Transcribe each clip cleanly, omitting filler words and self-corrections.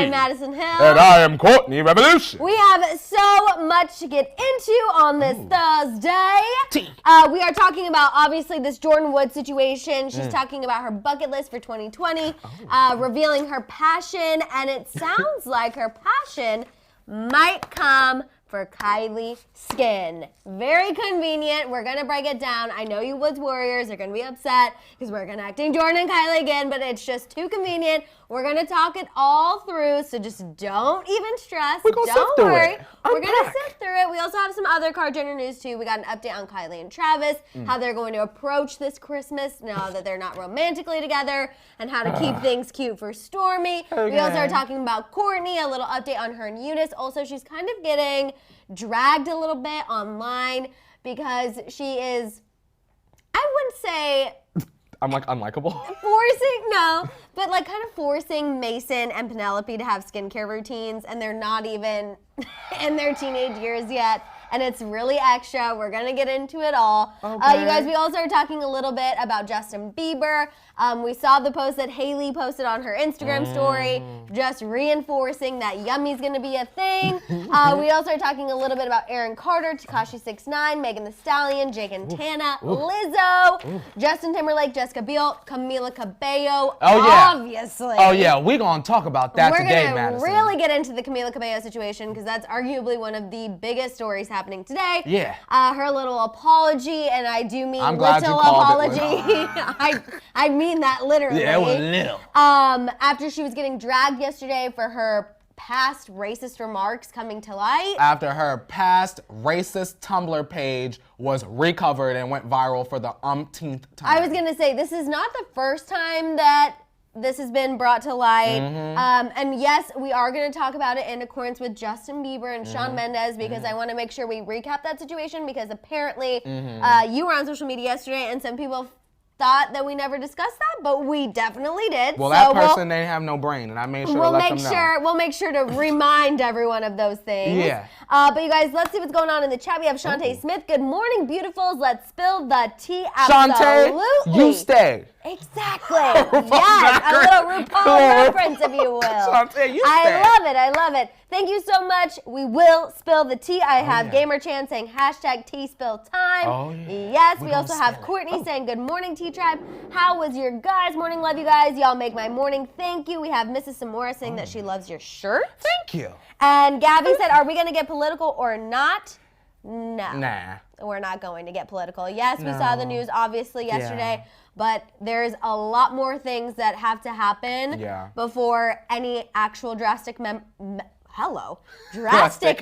I'm Maddison Hill. And I am Courtney Revolution. We have so much to get into on this Thursday. We are talking about, obviously, this Jordyn Woods situation. She's talking about her bucket list for 2020, revealing her passion, and it sounds like her passion might come for Kylie skin. Very convenient. We're going to break it down. I know you Woods Warriors are going to be upset because we're connecting Jordyn and Kylie again, but it's just too convenient. We're going to talk it all through, so just don't even stress. Don't worry. We're going to sift through it. We also have some other card gender news too. We got an update on Kylie and Travis, how they're going to approach this Christmas now that they're not romantically together, and how to keep things cute for Stormy. Okay. We also are talking about Kourtney, a little update on her and Eunice. Also, she's kind of getting dragged a little bit online because she is, I wouldn't say I'm like unlikable. But like kind of forcing Mason and Penelope to have skincare routines, and they're not even in their teenage years yet. And it's really extra. We're going to get into it all. Okay. You guys, we also are talking a little bit about Justin Bieber. We saw the post that Haley posted on her Instagram story, just reinforcing that yummy's going to be a thing. We also are talking a little bit about Aaron Carter, Tekashi 6ix9ine, Megan Thee Stallion, Jake and Tana, Lizzo, Justin Timberlake, Jessica Biel, Camila Cabello, obviously. Oh, yeah. We're going to talk about that today, Maddison. We're going to really get into the Camila Cabello situation because that's arguably one of the biggest stories happening today. Yeah. Her little apology, and I do mean I'm glad little you called apology. I mean that literally. Yeah, it was little. After she was getting dragged yesterday for her past racist remarks coming to light. After her past racist Tumblr page was recovered and went viral for the umpteenth time. I was going to say, this is not the first time that this has been brought to light. And yes, we are going to talk about it in accordance with Justin Bieber and Shawn Mendes because I want to make sure we recap that situation because apparently you were on social media yesterday and some people thought that we never discussed that, but we definitely did. Well, that person, they have no brain, and I made sure to let them know. We'll make sure to remind everyone of those things. Yeah. But you guys, let's see what's going on in the chat. We have Shantae Smith. Good morning, beautifuls. Let's spill the tea. Shantae, you stay. Exactly. Yes, a little RuPaul reference, if you will. Shantae, you stay. I love it. Thank you so much. We will spill the tea. I have Gamer Chan saying #TeaSpillTime. Oh, yeah. Yes, we also have Courtney saying good morning, Tea Tribe. How was your guys' morning? Love you guys. Y'all make my morning. Thank you. We have Mrs. Samora saying that she loves your shirt. Thank you. And Gabby said, are we going to get political or not? No. Nah. We're not going to get political. Yes, we saw the news obviously yesterday, but there's a lot more things that have to happen before any actual drastic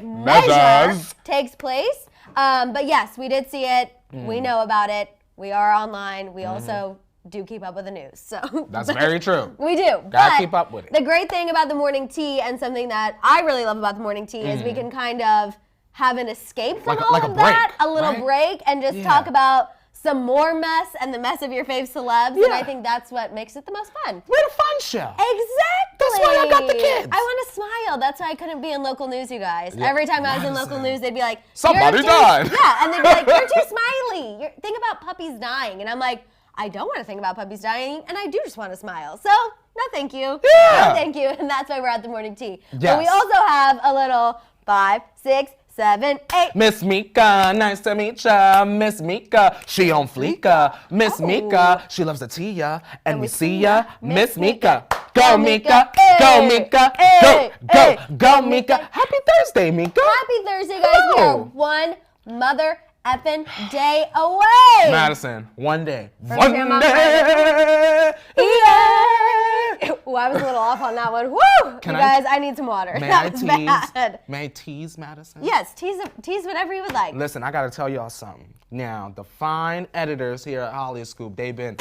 measures takes place. But yes, we did see it. We know about it. We are online. We also do keep up with the news. So that's very true. We do. Gotta keep up with it. The great thing about the morning tea and something that I really love about the morning tea is we can kind of have an escape from all of that, a little break, and just talk about some more mess and the mess of your fave celebs, and I think that's what makes it the most fun. We're the fun show. Exactly. That's why I got the kids. I want to smile. That's why I couldn't be in local news, you guys. Every time I was in local news, they'd be like, somebody died. Yeah, and they'd be like, you're too smiley. Think about puppies dying. And I'm like, I don't want to think about puppies dying, and I do just want to smile. So, no thank you. Yeah. No thank you. And that's why we're at the morning tea. Yes. But we also have a little 5, 6, 7, 8. Miss Mika, nice to meet ya. Miss Mika, she on fleeka. Miss Mika, she loves the tia, and we see ya. Miss Mika, go Mika, go Mika, go Mika. Happy Thursday, Mika. Happy Thursday, guys. We are one mother effing day away. Madison, one day. One day. Yeah. Ooh, I was a little off on that one. Woo! Guys, I need some water. That was bad. May I tease, Madison? Yes, tease whatever you would like. Listen, I got to tell y'all something. Now, the fine editors here at Hollyscoop, they've been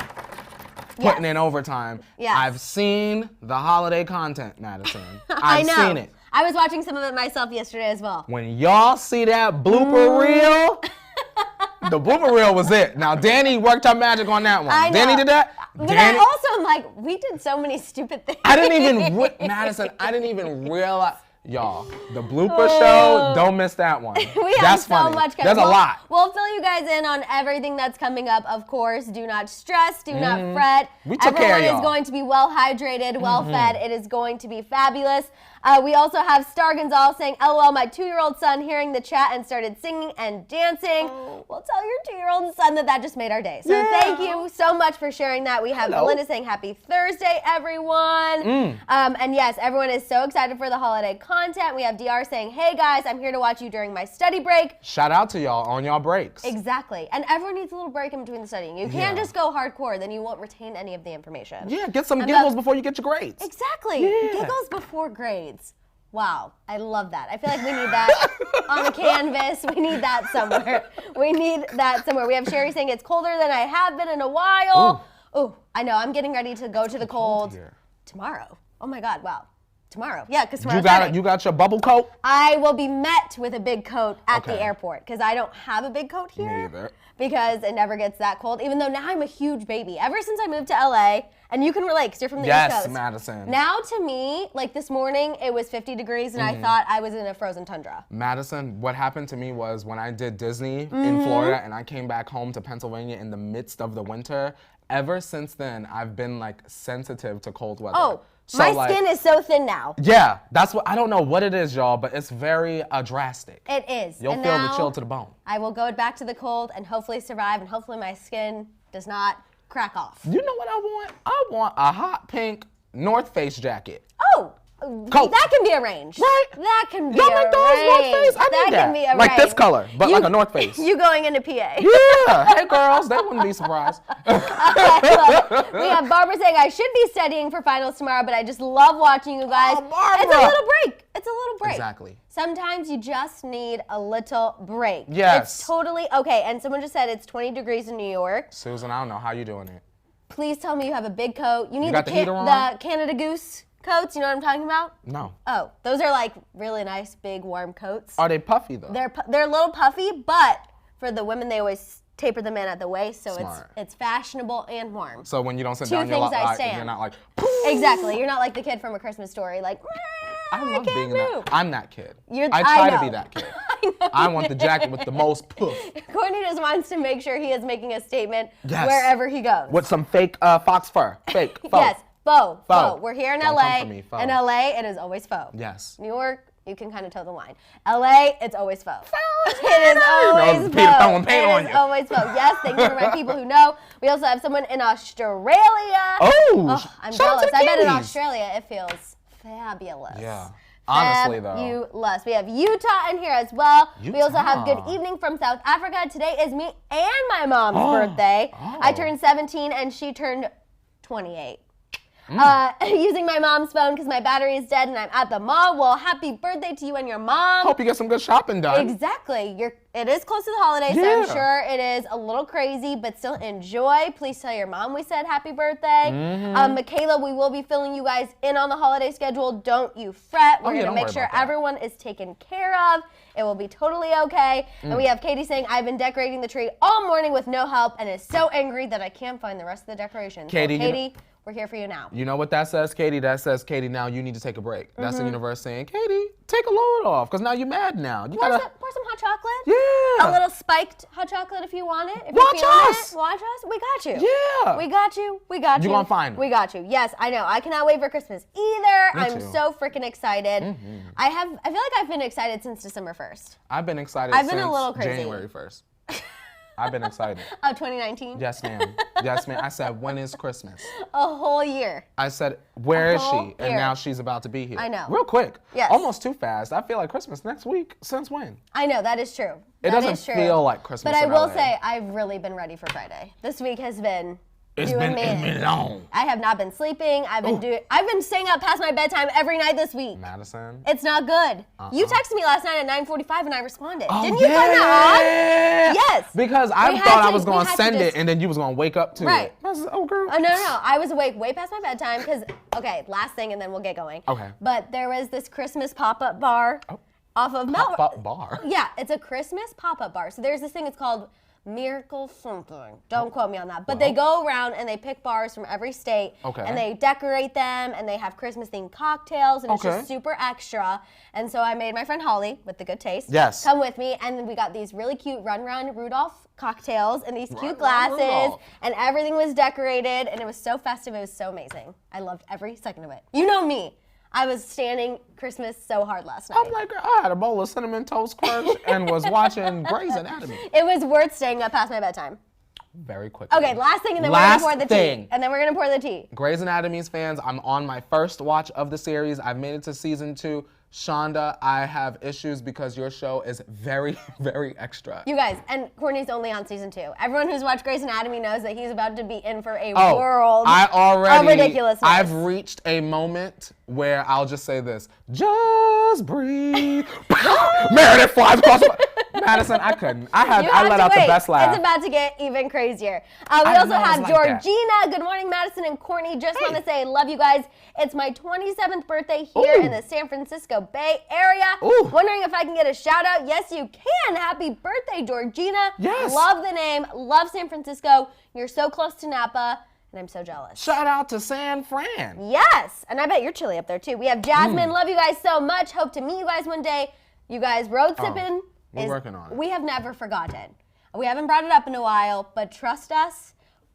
putting in overtime. Yes. I've seen the holiday content, Madison. I've seen it. I was watching some of it myself yesterday as well. When y'all see that blooper reel, the blooper reel was it. Now, Danny worked her magic on that one. Danny did that. But I also am like, we did so many stupid things. I didn't even, Madison, I didn't even realize. Y'all, the blooper show, don't miss that one. We have so much coming. There's a lot. We'll fill you guys in on everything that's coming up, of course. Do not stress, do not fret. We took care of y'all. Everyone is going to be well hydrated, well fed. It is going to be fabulous. We also have Star Gonzalez saying, LOL, my 2-year-old son hearing the chat and started singing and dancing. We'll tell your 2-year-old son that just made our day. So thank you so much for sharing that. We have Belinda saying, happy Thursday, everyone. And yes, everyone is so excited for the holiday content. We have DR saying, hey guys, I'm here to watch you during my study break. Shout out to y'all on y'all breaks. Exactly. And everyone needs a little break in between the studying. You can't just go hardcore, then you won't retain any of the information. Yeah, get some giggles before you get your grades. Exactly. Yeah. Giggles before grades. Wow, I love that. I feel like we need that on a canvas. We need that somewhere. We have Sherry saying it's colder than I have been in a while. Oh, I know. I'm getting ready to go to the cold tomorrow. Oh my God, wow. Tomorrow. Yeah, because tomorrow's you got your bubble coat? I will be met with a big coat at the airport because I don't have a big coat here. Me either. Because it never gets that cold, even though now I'm a huge baby. Ever since I moved to LA, and you can relate because you're from the East Coast. Yes, Madison. Now to me, like this morning, it was 50 degrees and I thought I was in a frozen tundra. Madison, what happened to me was when I did Disney in Florida and I came back home to Pennsylvania in the midst of the winter, ever since then, I've been like sensitive to cold weather. Oh. So my skin is so thin now. Yeah, that's what, I don't know what it is, y'all, but it's very drastic. It is. You'll feel the chill to the bone. I will go back to the cold and hopefully survive, and hopefully my skin does not crack off. You know what I want? I want a hot pink North Face jacket. Oh, coat. That can be arranged. Right? That can be Y'all arranged. like those North Face? I need that. Can be arranged. Like this color, but like a North Face. You going into PA. Yeah. Hey, girls, they wouldn't be surprised. We have Barbara saying, I should be studying for finals tomorrow, but I just love watching you guys. Oh, Barbara. It's a little break. It's a little break. Exactly. Sometimes you just need a little break. Yes. It's totally okay. And someone just said it's 20 degrees in New York. Susan, I don't know how you doing it. Please tell me you have a big coat. You need got the heater on? the Canada Goose coats. You know what I'm talking about? No. Oh, those are like really nice, big, warm coats. Are they puffy though? They're a little puffy, but for the women, they always taper them in at the waist, so it's fashionable and warm. So when you don't sit Two down, things I you're stand. not like. Exactly. You're not like the kid from A Christmas Story, like. I love being move. that. I'm that kid. I try know. to be that kid. I want the jacket with the most poof. Courtney just wants to make sure he is making a statement wherever he goes. With some fake fox fur. Fake. Faux. Yes. Faux. We're here in Don't LA. come for me, faux. In LA, it is always faux. Yes. New York, you can kind of toe the line. LA, it's always faux. It is always faux. Peter throwing paint on you. It is always faux. Yes, thank you for my people who know. We also have someone in Australia. Oh, I'm jealous. I bet in Australia it feels fabulous. Yeah. Honestly, though. Fabulous. We have Utah in here as well. Utah. We also have good evening from South Africa. Today is me and my mom's birthday. I turned 17 and she turned 28. Using my mom's phone because my battery is dead and I'm at the mall. Well, happy birthday to you and your mom. Hope you get some good shopping done. Exactly. It is close to the holidays, so I'm sure it is a little crazy, but still enjoy. Please tell your mom we said happy birthday. Michaela, we will be filling you guys in on the holiday schedule. Don't you fret. We're going to make sure everyone is taken care of. It will be totally okay. And we have Katie saying, I've been decorating the tree all morning with no help and is so angry that I can't find the rest of the decorations. Katie, so, Katie, we're here for you now. You know what that says, Katie? That says, Katie, now you need to take a break. That's the universe saying, Katie, take a load off, because now you're mad now. You pour some hot chocolate. Yeah. A little spiked hot chocolate if you want it. If Watch us. Watch us. We got you. Yeah. We got you. We got you. You're going to find them. We got you. Yes, I know. I cannot wait for Christmas either. Me I'm too. so freaking excited. I feel like I've been excited since December 1st. I've been excited I've been since a little crazy. January 1st. I've been excited. Of 2019? Yes, ma'am. Yes, ma'am. I said, when is Christmas? A whole year. I said, where is she? whole And year. now she's about to be here. I know. Real quick. Yes. Almost too fast. I feel like Christmas next week. Since when? I know, that is true. It doesn't feel like Christmas But I in will LA. say, I've really been ready for Friday. This week has been It's doing been long. I have not been sleeping. I've been staying up past my bedtime every night this week. Madison. It's not good. You texted me last night at 9:45 and I responded. Oh, Didn't you find that odd? Yes. Because I thought I was going to send it and then you was going to wake up to it. I said, oh, girl. Oh, no. I was awake way past my bedtime because, okay, last thing and then we'll get going. Okay. But there was this Christmas pop-up bar off of Melrose. Pop-up bar? Yeah, it's a Christmas pop-up bar. So there's this thing, it's called Miracle something. Don't quote me on that. But they go around and they pick bars from every state. Okay. And they decorate them and they have Christmas themed cocktails and it's just super extra. And so I made my friend Holly, with the good taste, come with me, and then we got these really cute Run Run Rudolph cocktails in these cute glasses, and everything was decorated and it was so festive. It was so amazing. I loved every second of it. You know me. I was standing Christmas so hard last night. I'm like, girl, I had a bowl of Cinnamon Toast Crunch and was watching Grey's Anatomy. It was worth staying up past my bedtime. Very quickly. Okay, last thing, and then we're going to pour the tea. And then we're going to pour the tea. Grey's Anatomy's fans, I'm on my first watch of the series. I've made it to season 2. Shonda, I have issues because your show is very, very extra. You guys, and Courtney's only on season 2. Everyone who's watched Grey's Anatomy knows that he's about to be in for a world of ridiculousness. I've reached a moment where I'll just say this: just breathe. Meredith flies across. Madison, I couldn't. I let out the best laugh. It's about to get even crazier. We also have Georgina. Good morning, Maddison and Courtney. Just want to say, love you guys. It's my 27th birthday here in the San Francisco Bay Area. Wondering if I can get a shout out. Yes, you can. Happy birthday, Georgina. Yes. Love the name. Love San Francisco. You're so close to Napa. And I'm so jealous. Shout out to San Fran. Yes. And I bet you're chilly up there, too. We have Jasmine. Love you guys so much. Hope to meet you guys one day. You guys, road sipping. We're working on it. We have never forgotten. We haven't brought it up in a while, but trust us,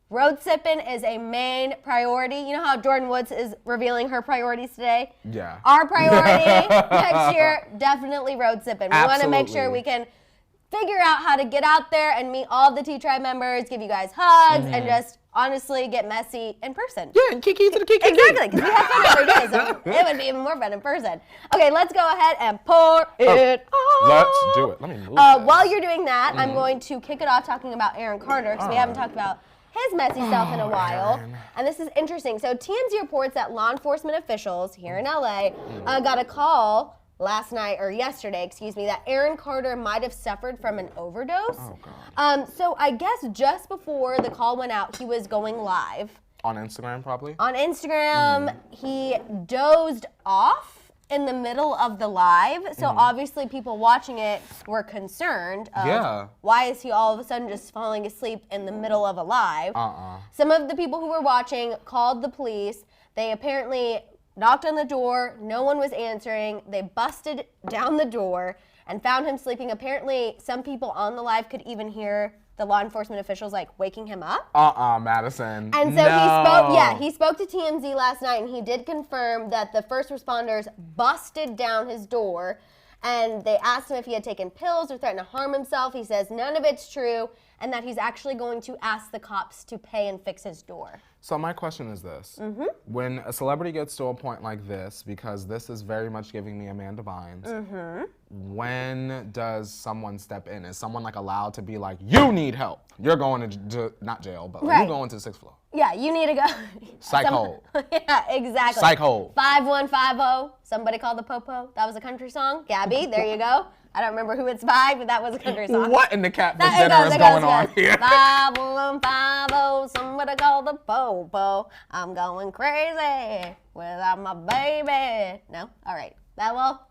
road sipping is a main priority. You know how Jordyn Woods is revealing her priorities today? Yeah. Our priority next year, definitely road sipping. We want to make sure we can figure out how to get out there and meet all the T-Tribe members, give you guys hugs, and just honestly get messy in person. Yeah, and kiki to the kiki. Exactly, because we have fun every day, so it would be even more fun in person. Okay, let's go ahead and pour it on. Let's do it. Let me move this. While you're doing that, I'm going to kick it off talking about Aaron Carter, because we haven't talked about his messy self in a while. Aaron. And this is interesting. So TMZ reports that law enforcement officials here in LA got a call last night, or yesterday, excuse me, that Aaron Carter might have suffered from an overdose. Oh, God. So I guess just before the call went out, he was going live. On Instagram, probably? On Instagram, he dozed off in the middle of the live. So obviously people watching it were concerned of why is he all of a sudden just falling asleep in the middle of a live? Some of the people who were watching called the police. They apparently knocked on the door, no one was answering. They busted down the door and found him sleeping. Apparently, some people on the live could even hear the law enforcement officials like waking him up. Madison. And so he spoke to TMZ last night, and he did confirm that the first responders busted down his door, and they asked him if he had taken pills or threatened to harm himself. He says none of it's true, and that he's actually going to ask the cops to pay and fix his door. So my question is this. When a celebrity gets to a point like this, because this is very much giving me Amanda Bynes, when does someone step in? Is someone like allowed to be like, you need help? You're going to not jail, but you're going to the 6th floor. Yeah, you need to go. Psych hold. Yeah, exactly. Psych hold. 5150. Somebody called the Popo. That was a country song. Gabby, there you go. I don't remember who it's by, but that was a country song. What in the catfish dinner is going on here? 5150. Somebody called the Popo. I'm going crazy without my baby. No? All right.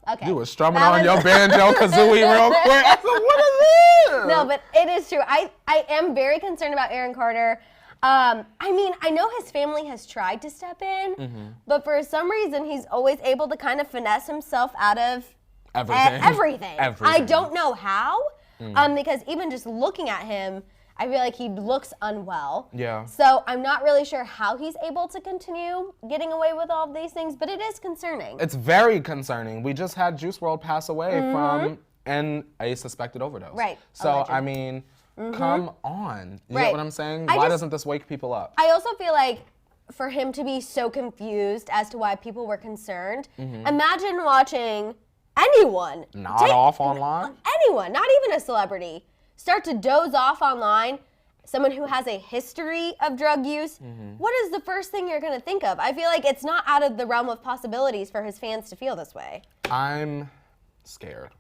Okay. You were strumming on your banjo kazooie real quick. I said, what is this? No, but it is true. I am very concerned about Aaron Carter. I mean, I know his family has tried to step in, but for some reason, he's always able to kind of finesse himself out of everything. I don't know how, because even just looking at him, I feel like he looks unwell. Yeah. So I'm not really sure how he's able to continue getting away with all of these things, but it is concerning. It's very concerning. We just had Juice WRLD pass away from a suspected overdose. Right. So, Allegedly. I mean, come on. You get what I'm saying? Why doesn't this wake people up? I also feel like for him to be so confused as to why people were concerned, imagine watching anyone. Off online? Anyone, not even a celebrity, start to doze off online, someone who has a history of drug use. What is the first thing you're going to think of? I feel like it's not out of the realm of possibilities for his fans to feel this way. I'm scared.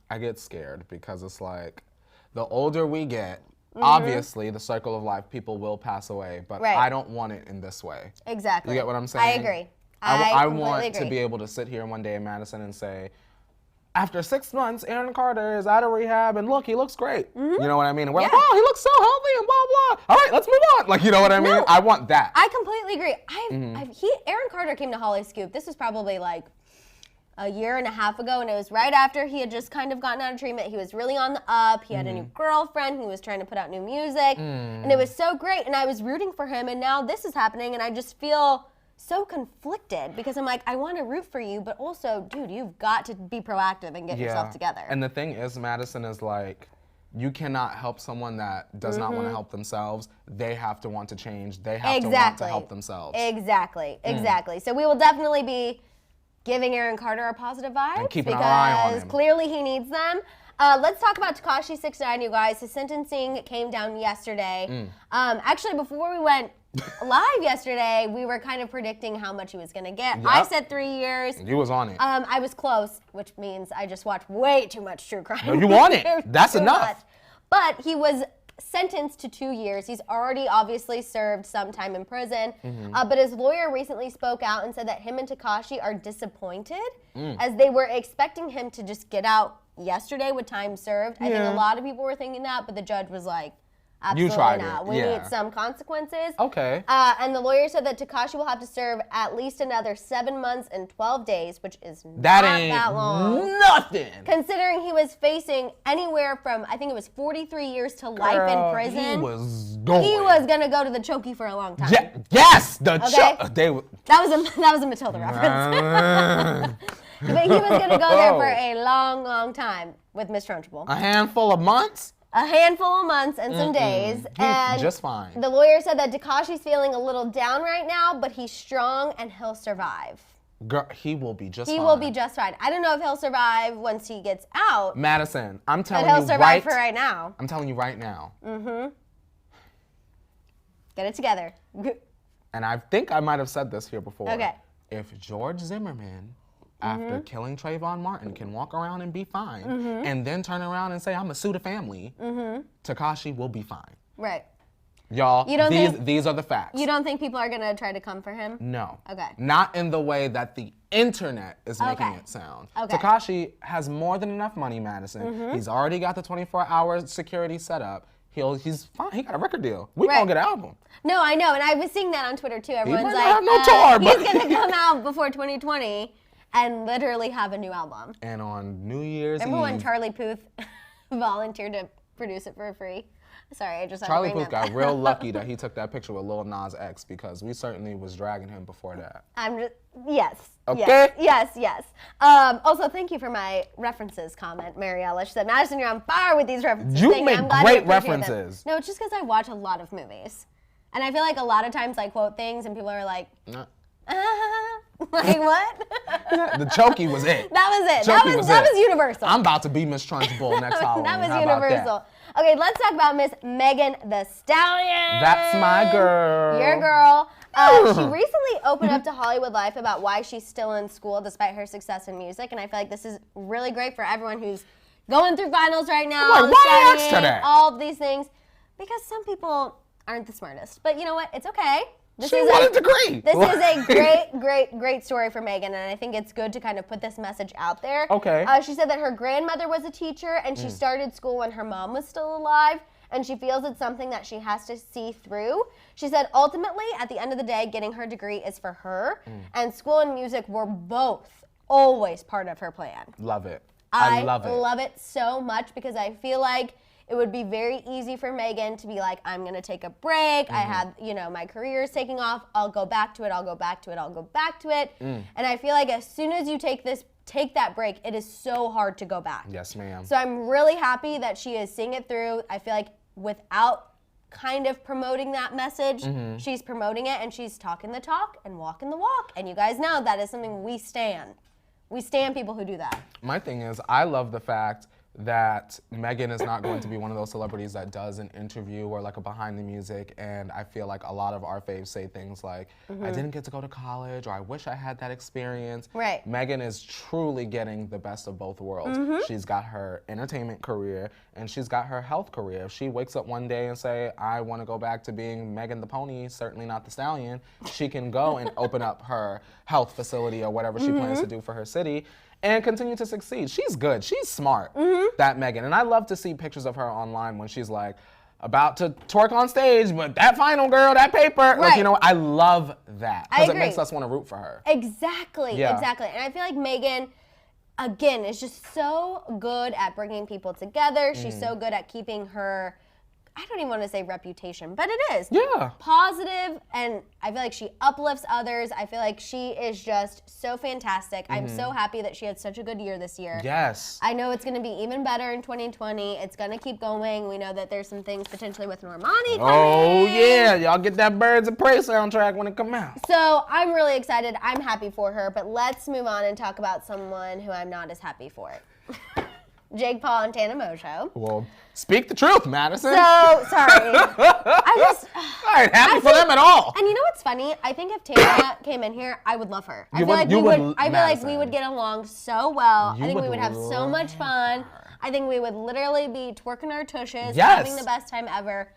I get scared because it's like, the older we get, obviously the circle of life, people will pass away, but I don't want it in this way. Exactly. You get what I'm saying? I agree. I want to be able to sit here one day in Madison and say, after 6 months, Aaron Carter is out of rehab, and look, he looks great. You know what I mean? And we're like, oh, he looks so healthy, and blah, blah. All right, let's move on. Like, you know what I mean? I want that. I completely agree. Aaron Carter came to Hollyscoop. This was probably like a year and a half ago, and it was right after he had just kind of gotten out of treatment. He was really on the up. He had a new girlfriend. He was trying to put out new music, and it was so great, and I was rooting for him, and now this is happening, and I just feel so conflicted because I'm like, I want to root for you, but also, dude, you've got to be proactive and get yourself together. And the thing is, Maddison is like, you cannot help someone that does not want to help themselves. They have to want to change. They have to want to help themselves. Exactly. So we will definitely be giving Aaron Carter our positive vibes. And keeping our eye on him. Because clearly he needs them. Let's talk about Tekashi 6ix9ine, you guys. His sentencing came down yesterday. Actually, before we went live yesterday, we were kind of predicting how much he was going to get. Yep. I said 3 years. You was on it. I was close, which means I just watched way too much true crime. No, you want it. That's enough. Much. But he was sentenced to 2 years. He's already obviously served some time in prison. But his lawyer recently spoke out and said that him and Tekashi are disappointed as they were expecting him to just get out yesterday with time served. I think a lot of people were thinking that, but the judge was like, absolutely not. We need some consequences. Okay. And the lawyer said that Tekashi will have to serve at least another 7 months and 12 days, which is not that long. Nothing. Considering he was facing anywhere from, I think it was 43 years to life in prison. He was going. He was going to go to the chokey for a long time. Yes, That was a Matilda reference. But he was going to go there for a long, long time with Miss Trunchbull. A handful of months? A handful of months and some days. And just fine. The lawyer said that Tekashi's feeling a little down right now, but he's strong and he'll survive. Girl, he will be just fine. He will be just fine. I don't know if he'll survive once he gets out. Maddison, I'm telling you but he'll survive for right now. I'm telling you right now. Get it together. And I think I might have said this here before. Okay. If George Zimmerman, after killing Trayvon Martin, can walk around and be fine, and then turn around and say, I'm gonna sue the family, Tekashi will be fine. Right. Y'all, these are the facts. You don't think people are gonna try to come for him? No. Okay. Not in the way that the internet is making it sound. Okay. Tekashi has more than enough money, Maddison. He's already got the 24-hour security set up. He's fine. He got a record deal. We gonna get an album. No, I know, and I was seeing that on Twitter too. Everyone's like, have no tour, he's gonna come out before 2020 and literally have a new album. And on New Year's Remember Eve, when Charlie Puth volunteered to produce it for free? Sorry, I just had Charlie to bring Puth that got real lucky that he took that picture with Lil Nas X, because we certainly was dragging him before that. Yes. Okay. Yes. Also, thank you for my references comment, Mariella. She said, Maddison, you're on fire with these references. You make great references. No, it's just because I watch a lot of movies. And I feel like a lot of times I quote things and people are like, like what? The chokey was it. That was it. That was universal. I'm about to be Miss Trunchbull next Halloween. That was How universal. Okay, let's talk about Miss Megan Thee Stallion. That's my girl. Your girl. She recently opened up to Hollywood Life about why she's still in school despite her success in music, and I feel like this is really great for everyone who's going through finals right now. Like, why I asked her that? All of these things, because some people aren't the smartest. But you know what? It's okay. She wanted a degree. This is a great story for Megan, and I think it's good to kind of put this message out there. Okay. She said that her grandmother was a teacher, and she started school when her mom was still alive, and she feels it's something that she has to see through. She said, ultimately, at the end of the day, getting her degree is for her, and school and music were both always part of her plan. Love it. I love it. love it so much because I feel like it would be very easy for Megan to be like, I'm going to take a break. I have, my career is taking off. I'll go back to it. I'll go back to it. And I feel like as soon as you take that break, it is so hard to go back. Yes, ma'am. So I'm really happy that she is seeing it through. I feel like without kind of promoting that message, she's promoting it and she's talking the talk and walking the walk. And you guys know that is something we stand. We stand people who do that. My thing is, I love the fact that Megan is not going to be one of those celebrities that does an interview or like a behind the music, and I feel like a lot of our faves say things like, I didn't get to go to college, or I wish I had that experience. Right. Megan is truly getting the best of both worlds. She's got her entertainment career and she's got her health career. If she wakes up one day and say, I want to go back to being Megan the Pony, certainly not the Stallion, she can go and open up her health facility or whatever she plans to do for her city and continue to succeed. She's good. She's smart, that Megan. And I love to see pictures of her online when she's like about to twerk on stage, but that final girl, that paper. Right. Like, I love that because it agree. makes us want to root for her. Exactly. And I feel like Megan, again, is just so good at bringing people together. She's so good at keeping her I don't even want to say reputation, but it is. Yeah. Positive, and I feel like she uplifts others. I feel like she is just so fantastic. I'm so happy that she had such a good year this year. Yes. I know it's going to be even better in 2020. It's going to keep going. We know that there's some things potentially with Normani coming. Oh, yeah. Y'all get that Birds of Prey soundtrack when it come out. So I'm really excited. I'm happy for her, but let's move on and talk about someone who I'm not as happy for. Jake Paul and Tana Mongeau. Well, speak the truth, Maddison. So, sorry. I ain't happy for them at all. And you know what's funny? I think if Tana came in here, I would love her. I feel like we would get along so well. I think we would have so much fun. I think we would literally be twerking our tushes, having the best time ever.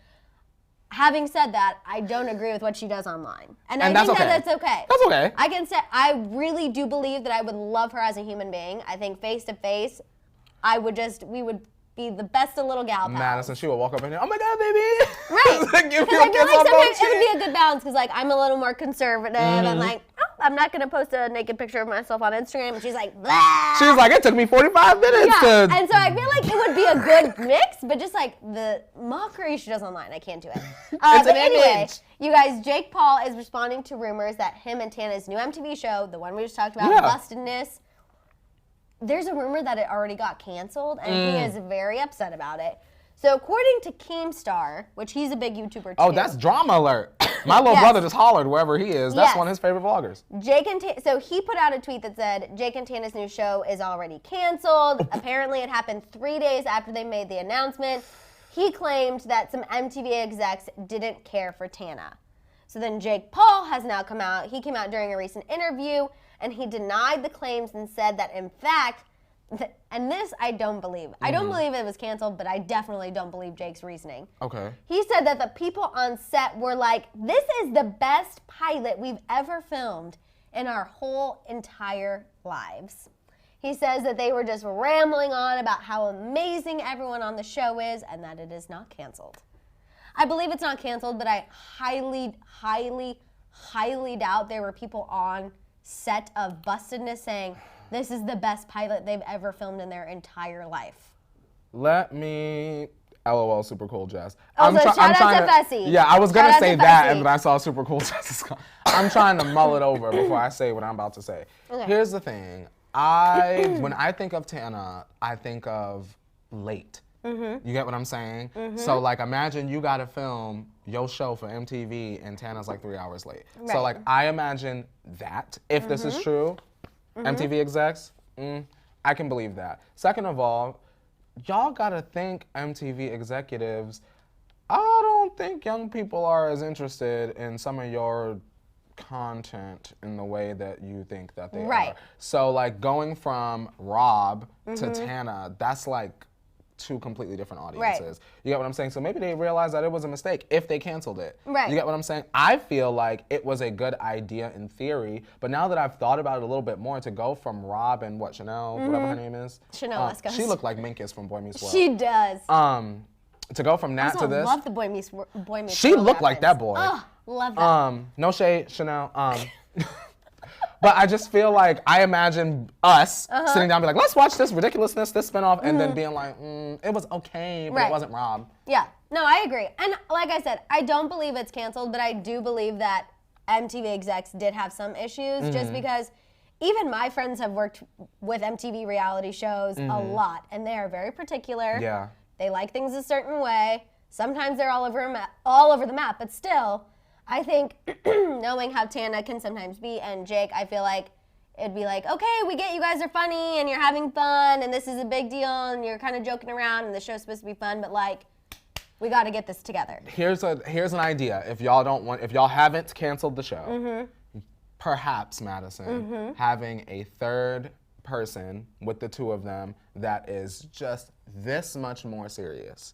Having said that, I don't agree with what she does online. And I think that's okay. That's okay. I can say, I really do believe that I would love her as a human being. I think face to face, we would be the best of little gal pals. Maddison, she would walk up in here, oh my God, baby. Right. Because I feel like sometimes it would be a good balance because like I'm a little more conservative and like, I'm not going to post a naked picture of myself on Instagram. And she's like, blah. She's like, it took me 45 minutes to. And so I feel like it would be a good mix, but just like the mockery she does online, I can't do it. It's but an anyway, image. you guys, Jake Paul is responding to rumors that him and Tana's new MTV show, the one we just talked about, Bustedness, there's a rumor that it already got canceled, and he is very upset about it. So according to Keemstar, which he's a big YouTuber too. Oh, that's drama alert. My little brother just hollered wherever he is. That's one of his favorite vloggers. So he put out a tweet that said, Jake and Tana's new show is already canceled. Apparently it happened 3 days after they made the announcement. He claimed that some MTV execs didn't care for Tana. So then Jake Paul has now come out. He came out during a recent interview, and he denied the claims and said that, in fact, and this I don't believe. I don't believe it was canceled, but I definitely don't believe Jake's reasoning. Okay. He said that the people on set were like, this is the best pilot we've ever filmed in our whole entire lives. He says that they were just rambling on about how amazing everyone on the show is and that it is not canceled. I believe it's not canceled, but I highly, highly, highly doubt there were people on set of Bustedness saying, this is the best pilot they've ever filmed in their entire life. Let me, LOL, super cool, Jess. Also, shout out to Fessy. Yeah, I was going to say that, and then I saw super cool, Jess. I'm trying to mull it over before I say what I'm about to say. Okay. Here's the thing. When I think of Tana, I think of late. You get what I'm saying? So like imagine you gotta film your show for MTV and Tana's like 3 hours late. Right. So like I imagine that, if this is true, MTV execs, I can believe that. Second of all, y'all gotta think MTV executives, I don't think young people are as interested in some of your content in the way that you think that they are. So like going from Rob to Tana, that's like two completely different audiences. You get what I'm saying? So maybe they realized that it was a mistake if they canceled it. You get what I'm saying? I feel like it was a good idea in theory, but now that I've thought about it a little bit more, to go from Rob and Chanel, whatever her name is. Chanel she looked like Minkus from Boy Meets World. She does. To go from that to this. I love the Boy Meets World. She looked like that boy. Oh, love that. No shade, Chanel. But I just feel like I imagine us sitting down and be like, let's watch this ridiculousness, this spinoff, and then being like, it was okay, but it wasn't Rob. Yeah, no, I agree. And like I said, I don't believe it's canceled, but I do believe that MTV execs did have some issues just because even my friends have worked with MTV reality shows a lot, and they are very particular. Yeah. They like things a certain way. Sometimes they're all over the map, but still, I think knowing how Tana can sometimes be, and Jake, I feel like it'd be like, okay, we get you guys are funny and you're having fun and this is a big deal and you're kind of joking around and the show's supposed to be fun, but like, we got to get this together. Here's an idea. If y'all haven't canceled the show, perhaps Maddison having a third person with the two of them that is just this much more serious.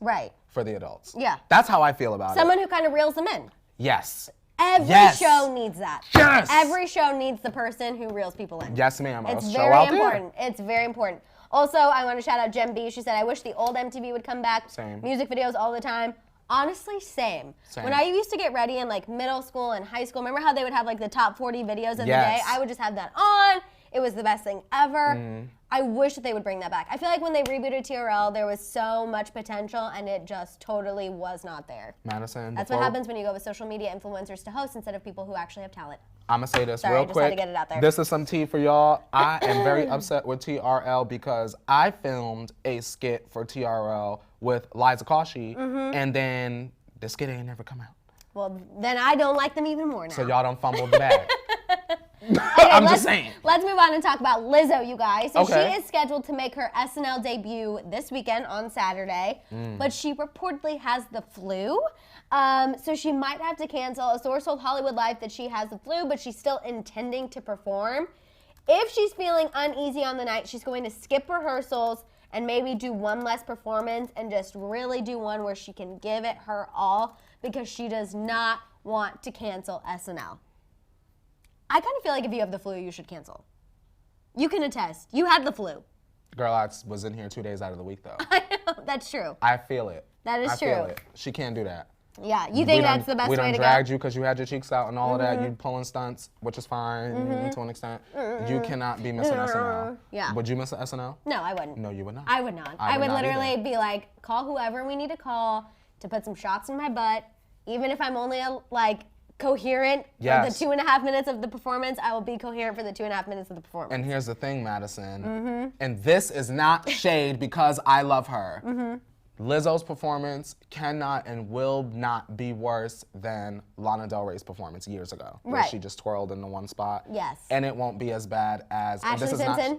For the adults. Yeah. That's how I feel about it. Someone who kind of reels them in. Yes. Every show needs that. Yes. Every show needs the person who reels people in. Yes, ma'am. It's very important. It's very important. Also, I want to shout out Jem B. She said, I wish the old MTV would come back. Same. Music videos all the time. Honestly, same. When I used to get ready in like middle school and high school, remember how they would have like the top 40 videos of the day? I would just have that on. It was the best thing ever. I wish that they would bring that back. I feel like when they rebooted TRL, there was so much potential, and it just totally was not there. Maddison. That's what happens when you go with social media influencers to host instead of people who actually have talent. I'm going to say this Sorry, real I just quick. had to get it out there. This is some tea for y'all. I am very upset with TRL because I filmed a skit for TRL with Tekashi, and then the skit ain't never come out. Well, then I don't like them even more now. So y'all don't fumble the bag. Okay, I'm just saying. Let's move on and talk about Lizzo, you guys. So Okay. she is scheduled to make her SNL debut this weekend on Saturday, but she reportedly has the flu. So she might have to cancel. A source told Hollywood Life that she has the flu, but she's still intending to perform. If she's feeling uneasy on the night, she's going to skip rehearsals and maybe do one less performance and just really do one where she can give it her all because she does not want to cancel SNL. I kind of feel like if you have the flu, you should cancel. You can attest. You had the flu. Girl, I was in here 2 days out of the week, though. I know. That's true. I feel it. That is I true. feel it. She can't do that. Yeah. You think that's the best way to go? We done dragged you because you had your cheeks out and all of that. You pulling stunts, which is fine to an extent. You cannot be missing SNL. Yeah. Would you miss SNL? No, I wouldn't. No, you would not. I would not. I would not literally either. be like, call whoever we need to call to put some shots in my butt. Even if I'm only coherent Yes. for the 2.5 minutes of the performance, I will be coherent for the 2.5 minutes of the performance. And here's the thing, Maddison. And this is not shade because I love her. Lizzo's performance cannot and will not be worse than Lana Del Rey's performance years ago, where Right. she just twirled in the one spot. Yes. And it won't be as bad as and Ashley Simpson?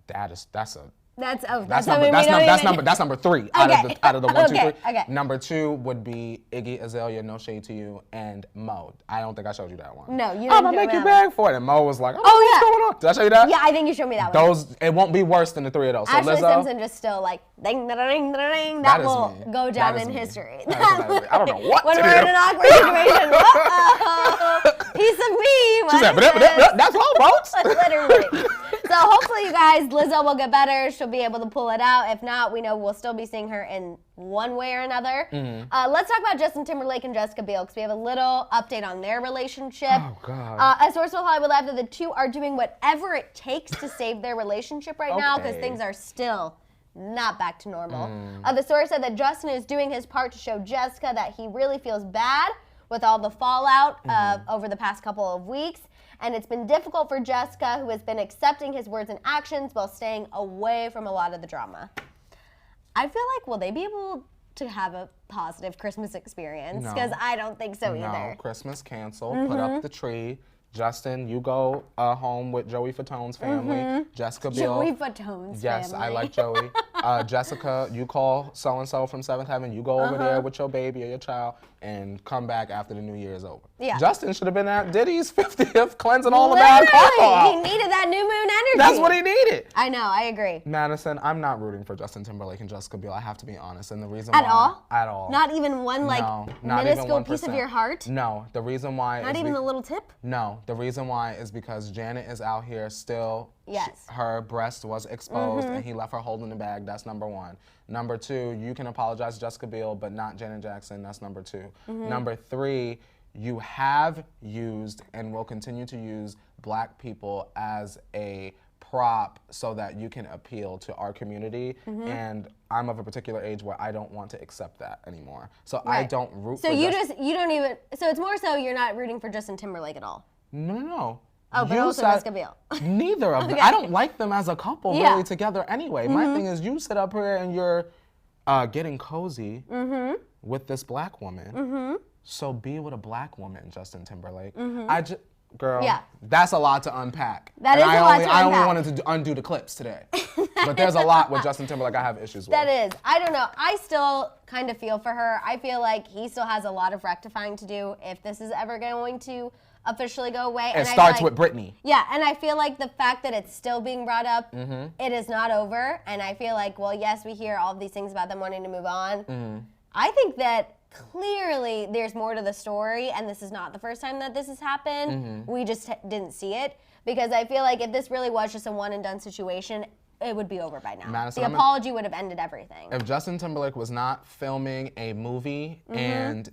That's That's number number 3 Okay. out of the 1, 2, 3. Okay, okay. Number 2 would be Iggy Azalea, No Shade to You, and Mo. I don't think I showed you that one. No, you didn't I'm gonna show make me you that beg for it, and Mo was like, Oh, what's yeah. going on? Did I show you that? Yeah, I think you showed me that one. Those, it won't be worse than the 3 of those. So Ashley Lizzo, Simpson just still like ding da ding da ding. That That is will me. go That down is in me. history. That is me. I don't know what when to we're do. in an awkward situation. Whoa, piece of me. She said, that's all, folks. Literally. So hopefully you guys, Lizzo will get better. She'll be able to pull it out. If not, we know we'll still be seeing her in one way or another. Let's talk about Justin Timberlake and Jessica Biel because we have a little update on their relationship. Oh, God. A source told Hollywood Live that the two are doing whatever it takes to save their relationship right now because Okay. things are still not back to normal. The source said that Justin is doing his part to show Jessica that he really feels bad with all the fallout over the past couple of weeks. And it's been difficult for Jessica, who has been accepting his words and actions while staying away from a lot of the drama. I feel like, will they be able to have a positive Christmas experience? No. Because I don't think so No, either. Christmas canceled. Put up the tree. Justin, you go home with Joey Fatone's family. Jessica Biel. Joey Fatone's Yes, family. I like Joey. Jessica, you call so-and-so from 7th Heaven. You go over there with your baby or your child and come back after the new year is over. Yeah. Justin should have been at Diddy's 50th, cleansing all the bad Literally, karma. he needed that new moon energy. That's what he needed. I know, I agree. Madison, I'm not rooting for Justin Timberlake and Jessica Biel. I have to be honest. And the reason At why... all? At all. Not even one, No, not even minuscule piece of 1%. your heart? No, the reason why Not is even a little tip? No, the reason why is because Janet is out here still. Yes. Her breast was exposed and he left her holding the bag. That's number 1. Number 2, you can apologize to Jessica Biel, but not Janet Jackson. That's number 2. Number 3, you have used and will continue to use black people as a prop so that you can appeal to our community. And I'm of a particular age where I don't want to accept that anymore. So I Right. don't root So for you don't even, so it's more so you're not rooting for Justin Timberlake at all. No. Oh, but You also said- Jessica Biel. Neither of them. Okay. I don't like them as a couple Yeah. really together anyway. My thing is you sit up here and you're getting cozy with this black woman. So be with a black woman, Justin Timberlake. Girl, Yeah. that's a lot to unpack. That And is a lot to I only unpack. wanted to undo the clips today. But there's a lot with Justin Timberlake I have issues with. That is. I don't know. I still kind of feel for her. I feel like he still has a lot of rectifying to do if this is ever going to officially go away. It And I starts feel with Britney. Yeah, and I feel like the fact that it's still being brought up, it is not over. And I feel like, well, yes, we hear all of these things about them wanting to move on. I think that clearly there's more to the story, and this is not the first time that this has happened. We just didn't see it. Because I feel like if this really was just a one and done situation, it would be over by now. Madison, the apology would have ended everything. If Justin Timberlake was not filming a movie and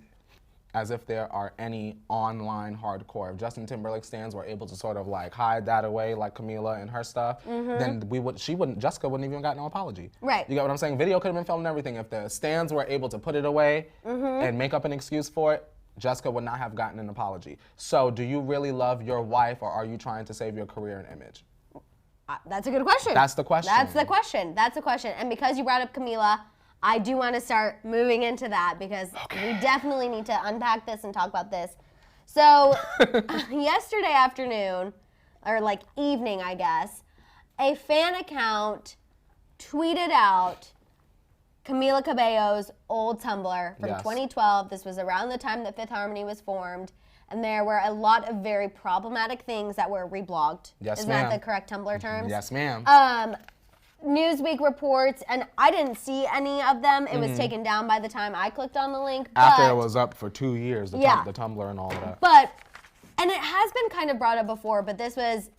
as if there are any online hardcore. If Justin Timberlake stans were able to sort of like hide that away, like Camila and her stuff, then Jessica wouldn't even got no apology. Right. You get what I'm saying? Video could have been filmed and everything. If the stans were able to put it away and make up an excuse for it, Jessica would not have gotten an apology. So, do you really love your wife, or are you trying to save your career and image? That's a good question. That's the question. That's the question. That's the question. And because you brought up Camila, I do want to start moving into that because we definitely need to unpack this and talk about this. So yesterday afternoon, or like evening, I guess, a fan account tweeted out Camila Cabello's old Tumblr from 2012. This was around the time that Fifth Harmony was formed. And there were a lot of very problematic things that were reblogged. Yes, Isn't that the correct Tumblr terms? Yes, ma'am. Newsweek reports, and I didn't see any of them. It was taken down by the time I clicked on the link. After it was up for 2 years, the Tumblr and all of that. But, and it has been kind of brought up before, but this was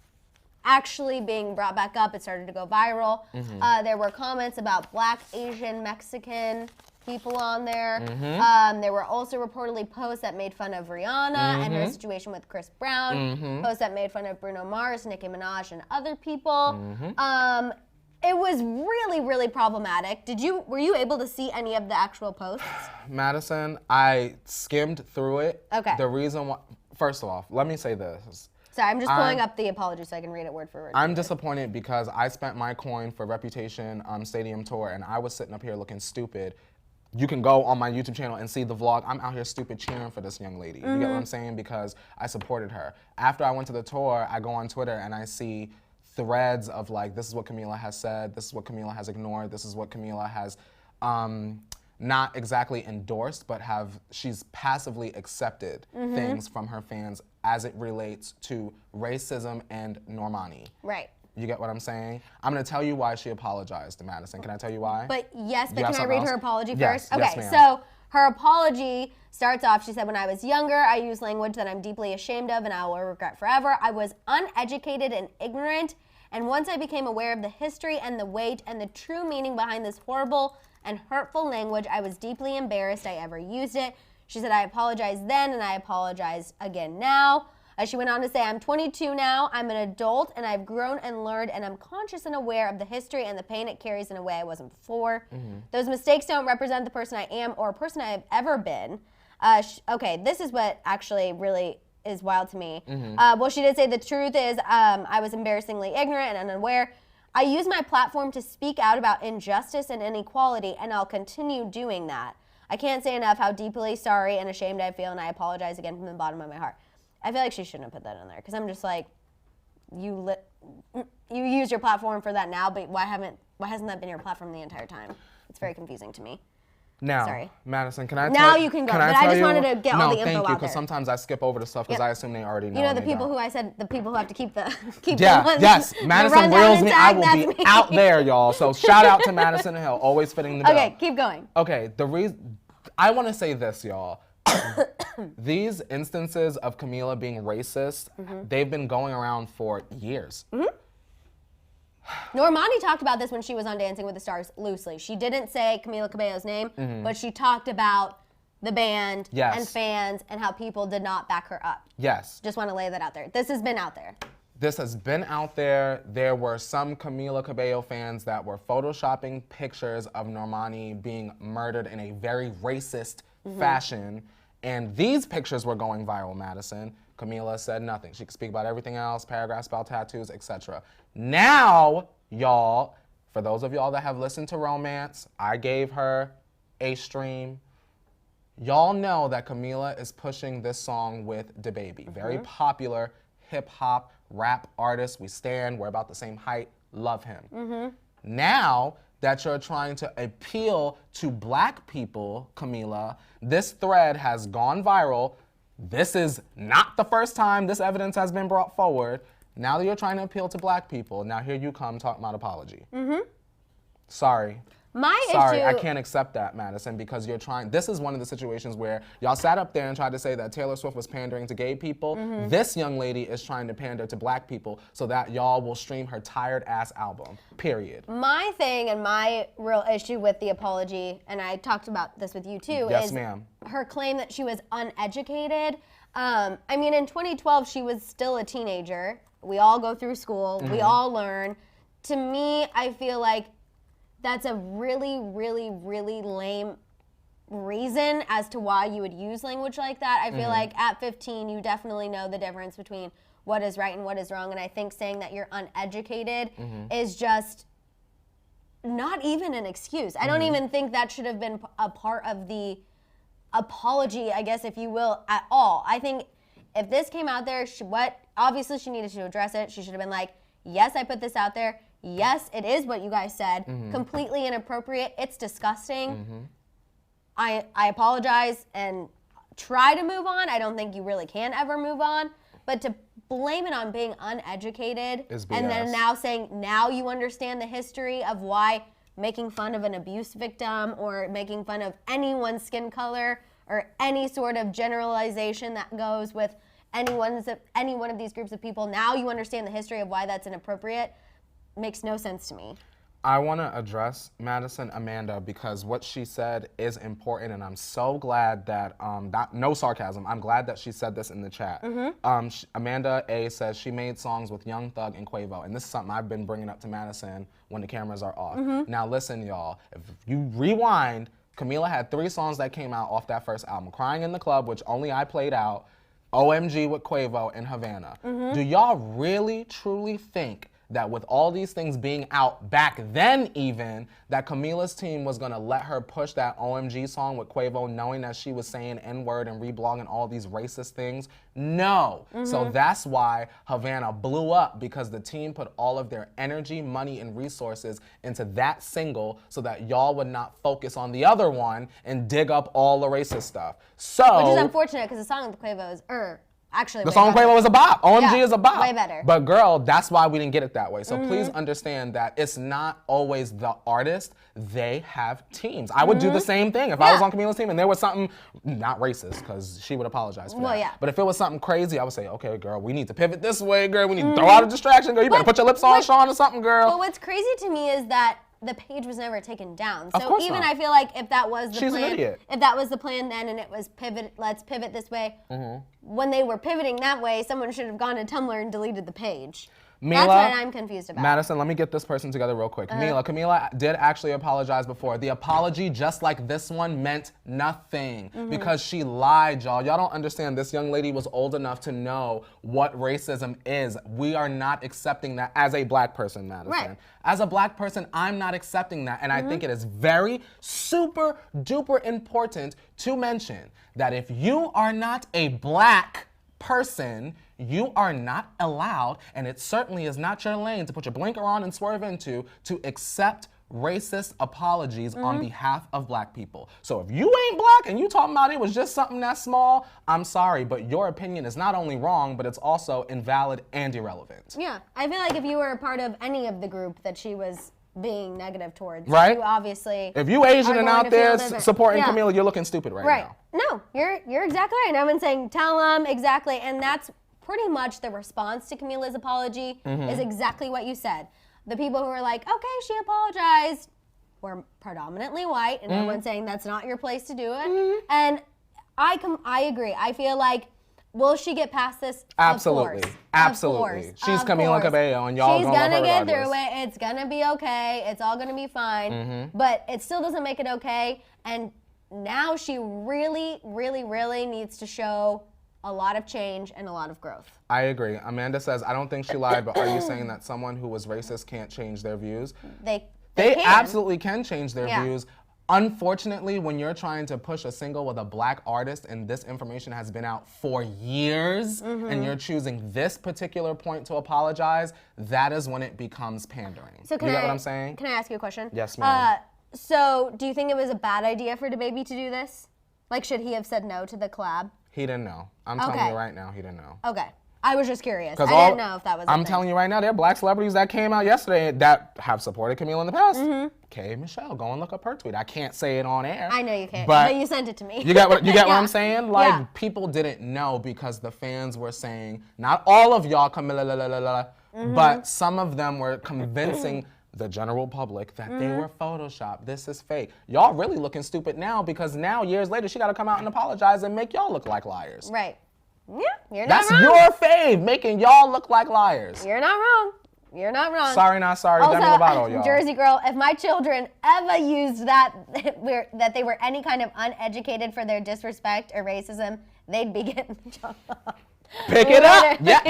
actually being brought back up. It started to go viral. There were comments about Black, Asian, Mexican people on there. There were also reportedly posts that made fun of Rihanna and her situation with Chris Brown. Posts that made fun of Bruno Mars, Nicki Minaj, and other people. It was really, really problematic. Were you able to see any of the actual posts? Madison, I skimmed through it. Okay. The reason why, first of all, let me say this. Sorry, I'm just pulling up the apology so I can read it word for word. I'm disappointed because I spent my coin for Reputation Stadium Tour, and I was sitting up here looking stupid. You can go on my YouTube channel and see the vlog. I'm out here stupid cheering for this young lady. You get what I'm saying? Because I supported her. After I went to the tour, I go on Twitter and I see threads of like, this is what Camila has said, this is what Camila has ignored, this is what Camila has not exactly endorsed, but she's passively accepted things from her fans as it relates to racism and Normani. Right. You get what I'm saying? I'm gonna tell you why she apologized to Madison. Can I tell you why? But can I read her apology yes, first? Okay, yes, so her apology starts off, she said, when I was younger, I used language that I'm deeply ashamed of and I will regret forever. I was uneducated and ignorant, and once I became aware of the history and the weight and the true meaning behind this horrible and hurtful language, I was deeply embarrassed I ever used it. She said, I apologized then and I apologize again now. She went on to say, I'm 22 now, I'm an adult, and I've grown and learned, and I'm conscious and aware of the history and the pain it carries in a way I wasn't before. Those mistakes don't represent the person I am or a person I have ever been. Okay, this is what actually really is wild to me. Well, she did say the truth is I was embarrassingly ignorant and unaware. I use my platform to speak out about injustice and inequality, and I'll continue doing that. I can't say enough how deeply sorry and ashamed I feel, and I apologize again from the bottom of my heart. I feel like she shouldn't have put that in there, because I'm just like, you use your platform for that now, but why hasn't that been your platform the entire time? It's very confusing to me. Now, sorry. Madison, can I tell Now you can go, but I just wanted to get all the info out there. No, thank you, because sometimes I skip over the stuff because I assume they already know. You know the people who I said, the people who have to keep the yes, Madison reels me. I will be out there, y'all. So shout out to Madison Hill, always fitting the bill. Okay, keep going. Okay, the reason I want to say this, y'all. These instances of Camila being racist, they've been going around for years. Normani talked about this when she was on Dancing with the Stars loosely. She didn't say Camila Cabello's name, but she talked about the band and fans and how people did not back her up. Yes. Just want to lay that out there. This has been out there. This has been out there. There were some Camila Cabello fans that were photoshopping pictures of Normani being murdered in a very racist fashion. And these pictures were going viral, Madison. Camila said nothing. She could speak about everything else, paragraphs about tattoos, etc. Now, y'all, for those of y'all that have listened to Romance, I gave her a stream. Y'all know that Camila is pushing this song with DaBaby. Very popular hip-hop rap artist. We stand, we're about the same height, love him. Now that you're trying to appeal to black people, Camila, this thread has gone viral. This is not the first time this evidence has been brought forward. Now that you're trying to appeal to black people, now here you come talking about apology. Sorry. Sorry, I can't accept that, Maddison, because you're trying. This is one of the situations where y'all sat up there and tried to say that Taylor Swift was pandering to gay people. This young lady is trying to pander to black people so that y'all will stream her tired ass album. Period. My thing and my real issue with the apology, and I talked about this with you too, is her claim that she was uneducated. I mean, in 2012, she was still a teenager. We all go through school. We all learn. To me, I feel like that's a really, really, really lame reason as to why you would use language like that. I feel like at 15, you definitely know the difference between what is right and what is wrong. And I think saying that you're uneducated is just not even an excuse. I don't even think that should have been a part of the apology, I guess, if you will, at all. I think if this came out there, obviously she needed to address it. She should have been like, yes, I put this out there. Yes, it is what you guys said. Completely inappropriate. It's disgusting. I apologize and try to move on. I don't think you really can ever move on. But to blame it on being uneducated and then now saying now you understand the history of why making fun of an abuse victim or making fun of anyone's skin color or any sort of generalization that goes with any one of these groups of people, now you understand the history of why that's inappropriate. Makes no sense to me. I want to address Maddison Amanda because what she said is important, and I'm so glad that, no sarcasm, I'm glad that she said this in the chat. Amanda A says she made songs with Young Thug and Quavo, and this is something I've been bringing up to Maddison when the cameras are off. Now listen, y'all, if you rewind, Camila had 3 songs that came out off that first album. Crying in the Club, which only I played out, OMG with Quavo, and Havana. Do y'all really, truly think that with all these things being out back then even, that Camila's team was gonna let her push that OMG song with Quavo knowing that she was saying N-word and reblogging all these racist things? No. So that's why Havana blew up, because the team put all of their energy, money, and resources into that single so that y'all would not focus on the other one and dig up all the racist stuff. So, which is unfortunate because the song with Quavo is actually, the song Quavo is a bop. OMG is a bop. Way better. But girl, that's why we didn't get it that way. So please understand that it's not always the artist. They have teams. I would do the same thing if I was on Camila's team and there was something, not racist, because she would apologize for that. But if it was something crazy, I would say, okay, girl, we need to pivot this way, girl. We need to throw out a distraction, girl. You better put your lips on, Sean, or something, girl. But what's crazy to me is that the page was never taken down. So even not. I feel like if that was the She's plan, an idiot. if that was the plan then and it was let's pivot this way, when they were pivoting that way, someone should have gone to Tumblr and deleted the page. Mila, that's what I'm confused about. Madison, let me get this person together real quick. Camila did actually apologize before. The apology, just like this one, meant nothing because she lied, y'all. Y'all don't understand. This young lady was old enough to know what racism is. We are not accepting that as a black person, Madison. Right. As a black person, I'm not accepting that. And I think it is very super duper important to mention that if you are not a black person, you are not allowed, and it certainly is not your lane to put your blinker on and swerve into, to accept racist apologies on behalf of black people. So if you ain't black and you talking about it was just something that small, I'm sorry, but your opinion is not only wrong, but it's also invalid and irrelevant. Yeah, I feel like if you were a part of any of the group that she was being negative towards, right? You obviously, if you Asian and out there supporting Camila, you're looking stupid right now. No, you're exactly right. I've been saying tell them exactly, and that's pretty much the response to Camila's apology is exactly what you said. The people who were like, okay, she apologized, were predominantly white, and everyone's saying that's not your place to do it. And I agree. I feel like, will she get past this? Absolutely. Of course. Absolutely. Of course. She's Camila Cabello, and y'all gonna get through it. It's gonna be okay. It's all gonna be fine. But it still doesn't make it okay. And now she really, really, really needs to show a lot of change and a lot of growth. I agree. Amanda says, I don't think she lied, but are you saying that someone who was racist can't change their views? They can. Absolutely can change their views. Unfortunately, when you're trying to push a single with a black artist and this information has been out for years and you're choosing this particular point to apologize, that is when it becomes pandering. So you get what I'm saying? Can I ask you a question? Yes, ma'am. So do you think it was a bad idea for DaBaby to do this? Like, should he have said no to the collab? He didn't know. I'm telling you right now, he didn't know. Okay. I was just curious. I didn't know if that was I'm telling you right now, there are black celebrities that came out yesterday that have supported Camila in the past. K. Michelle, go and look up her tweet. I can't say it on air. I know you can't, but you sent it to me. You get what I'm saying? Like, people didn't know because the fans were saying, not all of y'all Camila, but some of them were convincing the general public that they were photoshopped. This is fake. Y'all really looking stupid now because now, years later, she got to come out and apologize and make y'all look like liars. Right. Yeah, you're not wrong. That's your fave, making y'all look like liars. You're not wrong. You're not wrong. Sorry, not sorry. Also, Demi Lovato, y'all. Jersey girl, if my children ever used that they were any kind of uneducated for their disrespect or racism, they'd be getting the job. Pick it up. Yeah.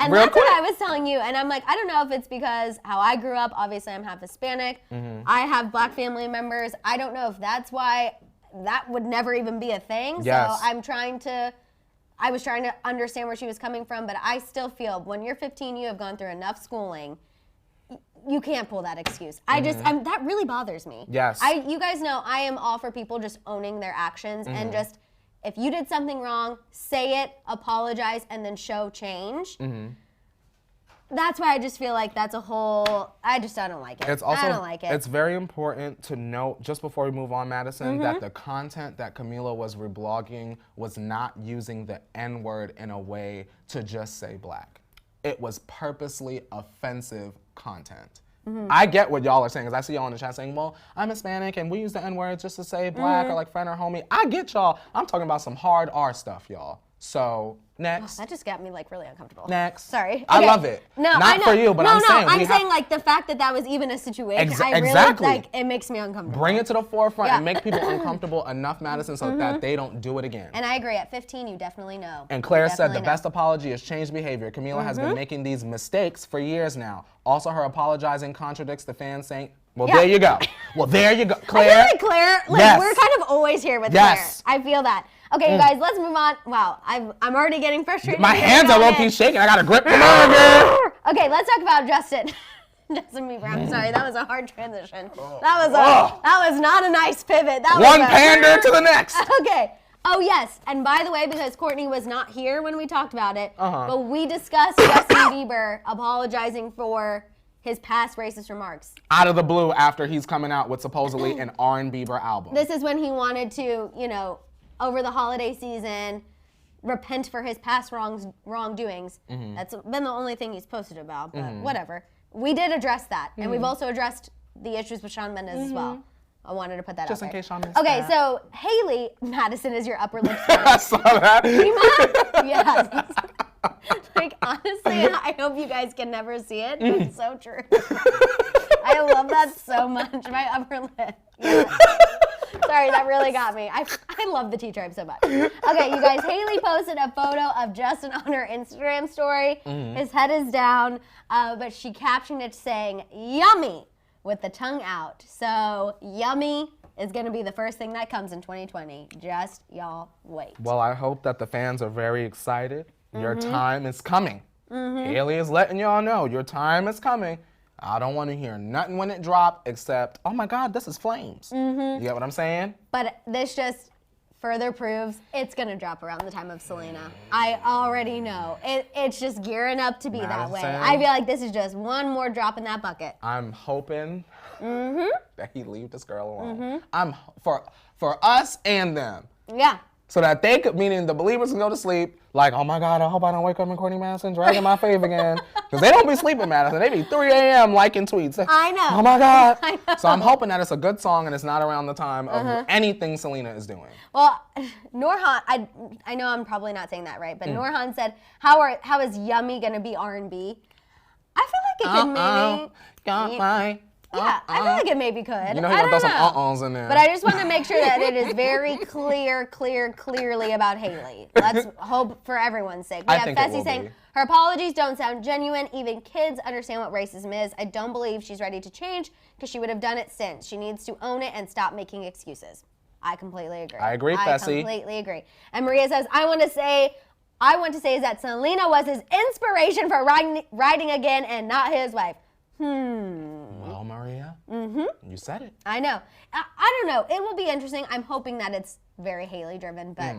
And that's what I was telling you. And I'm like, I don't know if it's because how I grew up. Obviously, I'm half Hispanic. I have black family members. I don't know if that's why that would never even be a thing. Yes. So I was trying to understand where she was coming from, but I still feel when you're 15, you have gone through enough schooling. You can't pull that excuse. That really bothers me. Yes. You guys know I am all for people just owning their actions and just, if you did something wrong, say it, apologize, and then show change. That's why I just feel like that's a whole, I don't like it. I don't like it. It's very important to note, just before we move on, Maddison, that the content that Camila was reblogging was not using the N-word in a way to just say black. It was purposely offensive content. I get what y'all are saying, because I see y'all in the chat saying, well, I'm Hispanic and we use the N-word just to say black or like friend or homie. I get y'all. I'm talking about some hard R stuff, y'all. So, next. Oh, that just got me like really uncomfortable. Next. Sorry. Okay. I love it. No, Not for you, but I'm saying. I'm saying like the fact that was even a situation. Exactly. Really, like, it makes me uncomfortable. Bring it to the forefront and make people uncomfortable enough, Maddison, so that they don't do it again. And I agree. At 15, you definitely know. And Claire said the best apology is change behavior. Camila has been making these mistakes for years now. Also, her apologizing contradicts the fans saying, well, there you go. Well, there you go. Claire. I feel like Claire, like, we're kind of always here with Claire. I feel that. Okay, you guys, let's move on. Wow, I'm already getting frustrated. My hands are low-key shaking. I got to grip them on again. Okay, let's talk about Justin Bieber. I'm sorry, that was a hard transition. That was not a nice pivot. That One pander to the next. Okay. Oh, yes. And by the way, because Kourtney was not here when we talked about it, but we discussed Justin Bieber apologizing for his past racist remarks. Out of the blue after he's coming out with supposedly an R&B Bieber album. This is when he wanted to, over the holiday season, repent for his past wrongdoings. That's been the only thing he's posted about, but whatever. We did address that, and we've also addressed the issues with Shawn Mendes as well. I wanted to put that Just out in there. case Shawn missed Okay, that. so Haley Maddison is your upper lip I saw that. Yes. Like, honestly, I hope you guys can never see it. It's so true. I love that so much. My upper lip. Yeah. Sorry, that really got me. I love the T-Tribe so much. Okay, you guys, Haley posted a photo of Justin on her Instagram story. His head is down, but she captioned it saying, yummy, with the tongue out. So, yummy is going to be the first thing that comes in 2020. Just y'all wait. Well, I hope that the fans are very excited. Your time is coming. Haley is letting y'all know your time is coming. I don't want to hear nothing when it drops except, oh my God, this is flames. You get what I'm saying? But this just further proves it's going to drop around the time of Selena. I already know. It's just gearing up to be that way. I feel like this is just one more drop in that bucket. I'm hoping that he leave this girl alone. I'm for us and them. Yeah. So that they could, meaning the believers can go to sleep, like, oh my God, I hope I don't wake up in Kourtney Madison dragging my fave again. Because they don't be sleeping, Madison. They be 3 a.m. liking tweets. I know. Oh my God. I know. So I'm hoping that it's a good song and it's not around the time of anything Selena is doing. Well, Norhan, I know I'm probably not saying that right, but Norhan said, how is Yummy going to be R&B? I feel like it could maybe... Got my... Yeah, I feel like it maybe could. You know, he gonna throw some uh-ohs in there. But I just want to make sure that it is very clearly about Haley. Let's hope for everyone's sake. We have Fessy saying, her apologies don't sound genuine. Even kids understand what racism is. I don't believe she's ready to change because she would have done it since. She needs to own it and stop making excuses. I completely agree. I agree, Fessy. I completely agree. And Maria says, I want to say is that Selena was his inspiration for writing again and not his wife. Well, Maria, you said it. I know. I don't know. It will be interesting. I'm hoping that it's very Haley driven, but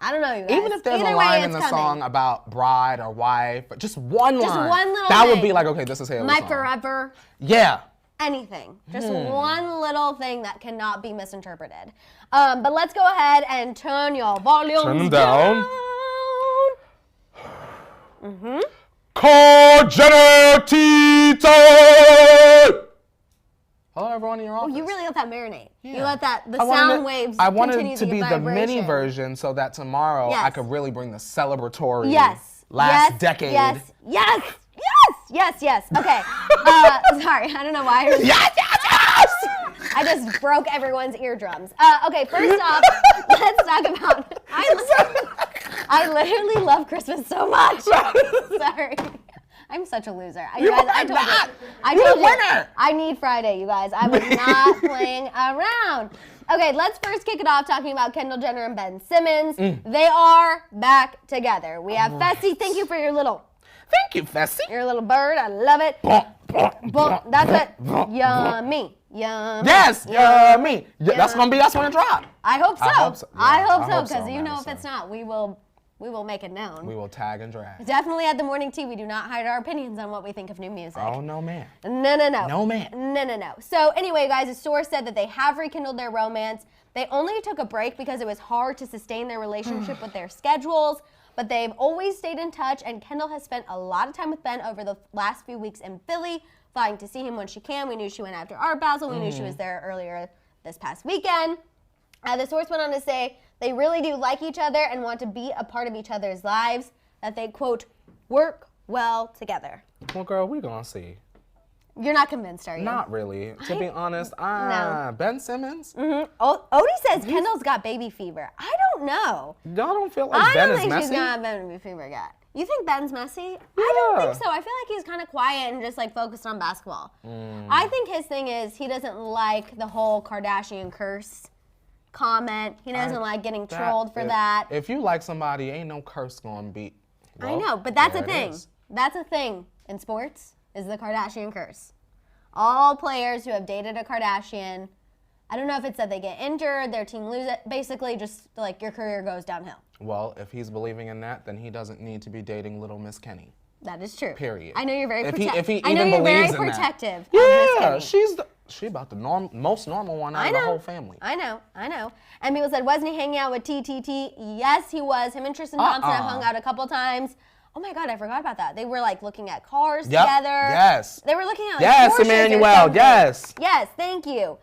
I don't know, you guys. Even if there's a line in the song about bride or wife, just one line. Just one little that thing. would be like, okay, this is Haley's My song. forever. Yeah. Anything. Just one little thing that cannot be misinterpreted. But let's go ahead and turn your volume Turn them down. Congenital. Hello, everyone in your office. Oh, you really let that marinate. Yeah. You let the sound waves I wanted continue it to be the mini version so that tomorrow I could really bring the celebratory last decade. Yes. Okay. Sorry, I don't know why. Yes. I just broke everyone's eardrums. Okay, first off, let's talk about. I literally love Christmas so much. Sorry. I'm such a loser. I told you. I need Friday, you guys. I was not playing around. Okay, let's first kick it off talking about Kendall Jenner and Ben Simmons. They are back together. We have Fessy. Thank you for your little. Thank you, Fessy. Your little bird. I love it. That's it. Yummy. Yes, yummy. That's when it drops. I hope so. I hope so, because you know Maddison. if it's not, we will make it known. We will tag and drag. Definitely at the morning tea, we do not hide our opinions on what we think of new music. Oh, no, man. No. No, man. No. So anyway, guys, the source said that they have rekindled their romance. They only took a break because it was hard to sustain their relationship with their schedules, but they've always stayed in touch, and Kendall has spent a lot of time with Ben over the last few weeks in Philly, flying to see him when she can. We knew she went after Art Basel. We knew she was there earlier this past weekend. The source went on to say they really do like each other and want to be a part of each other's lives, that they, quote, work well together. Well, girl, we gonna see. You're not convinced, are you? Not really. To be honest, No. Ben Simmons? Odie says Kendall's got baby fever. I don't know. Y'all don't feel like Ben is messy? I don't think she's got baby fever yet. You think Ben's messy? I don't think so. I feel like he's kind of quiet and just like focused on basketball. I think his thing is he doesn't like the whole Kardashian curse comment. He doesn't like getting trolled for that. If you like somebody, ain't no curse gonna beat. I know, but that's a thing. That's a thing in sports, is the Kardashian curse. All players who have dated a Kardashian, I don't know if it's that they get injured, their team loses it, basically just like your career goes downhill. Well, if he's believing in that, then he doesn't need to be dating little Miss Kenny. That is true. Period. I know you're very protective. If he I know even you're very believes in protective. Of Yeah, Miss Kenny. she's about the most normal one out of the whole family. I know. And people said, wasn't he hanging out with TTT? Yes, he was. Him and Tristan Thompson have hung out a couple times. Oh my God, I forgot about that. They were like looking at cars together. Yes. They were looking at like Yes, Porsches Emmanuel. or something. Yes. Yes, thank you.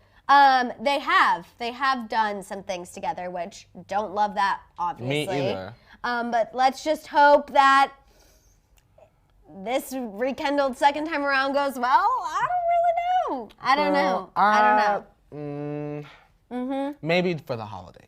They have done some things together, which don't love that, obviously. Me either. But let's just hope that this rekindled second time around goes well. I don't know. Maybe for the holidays.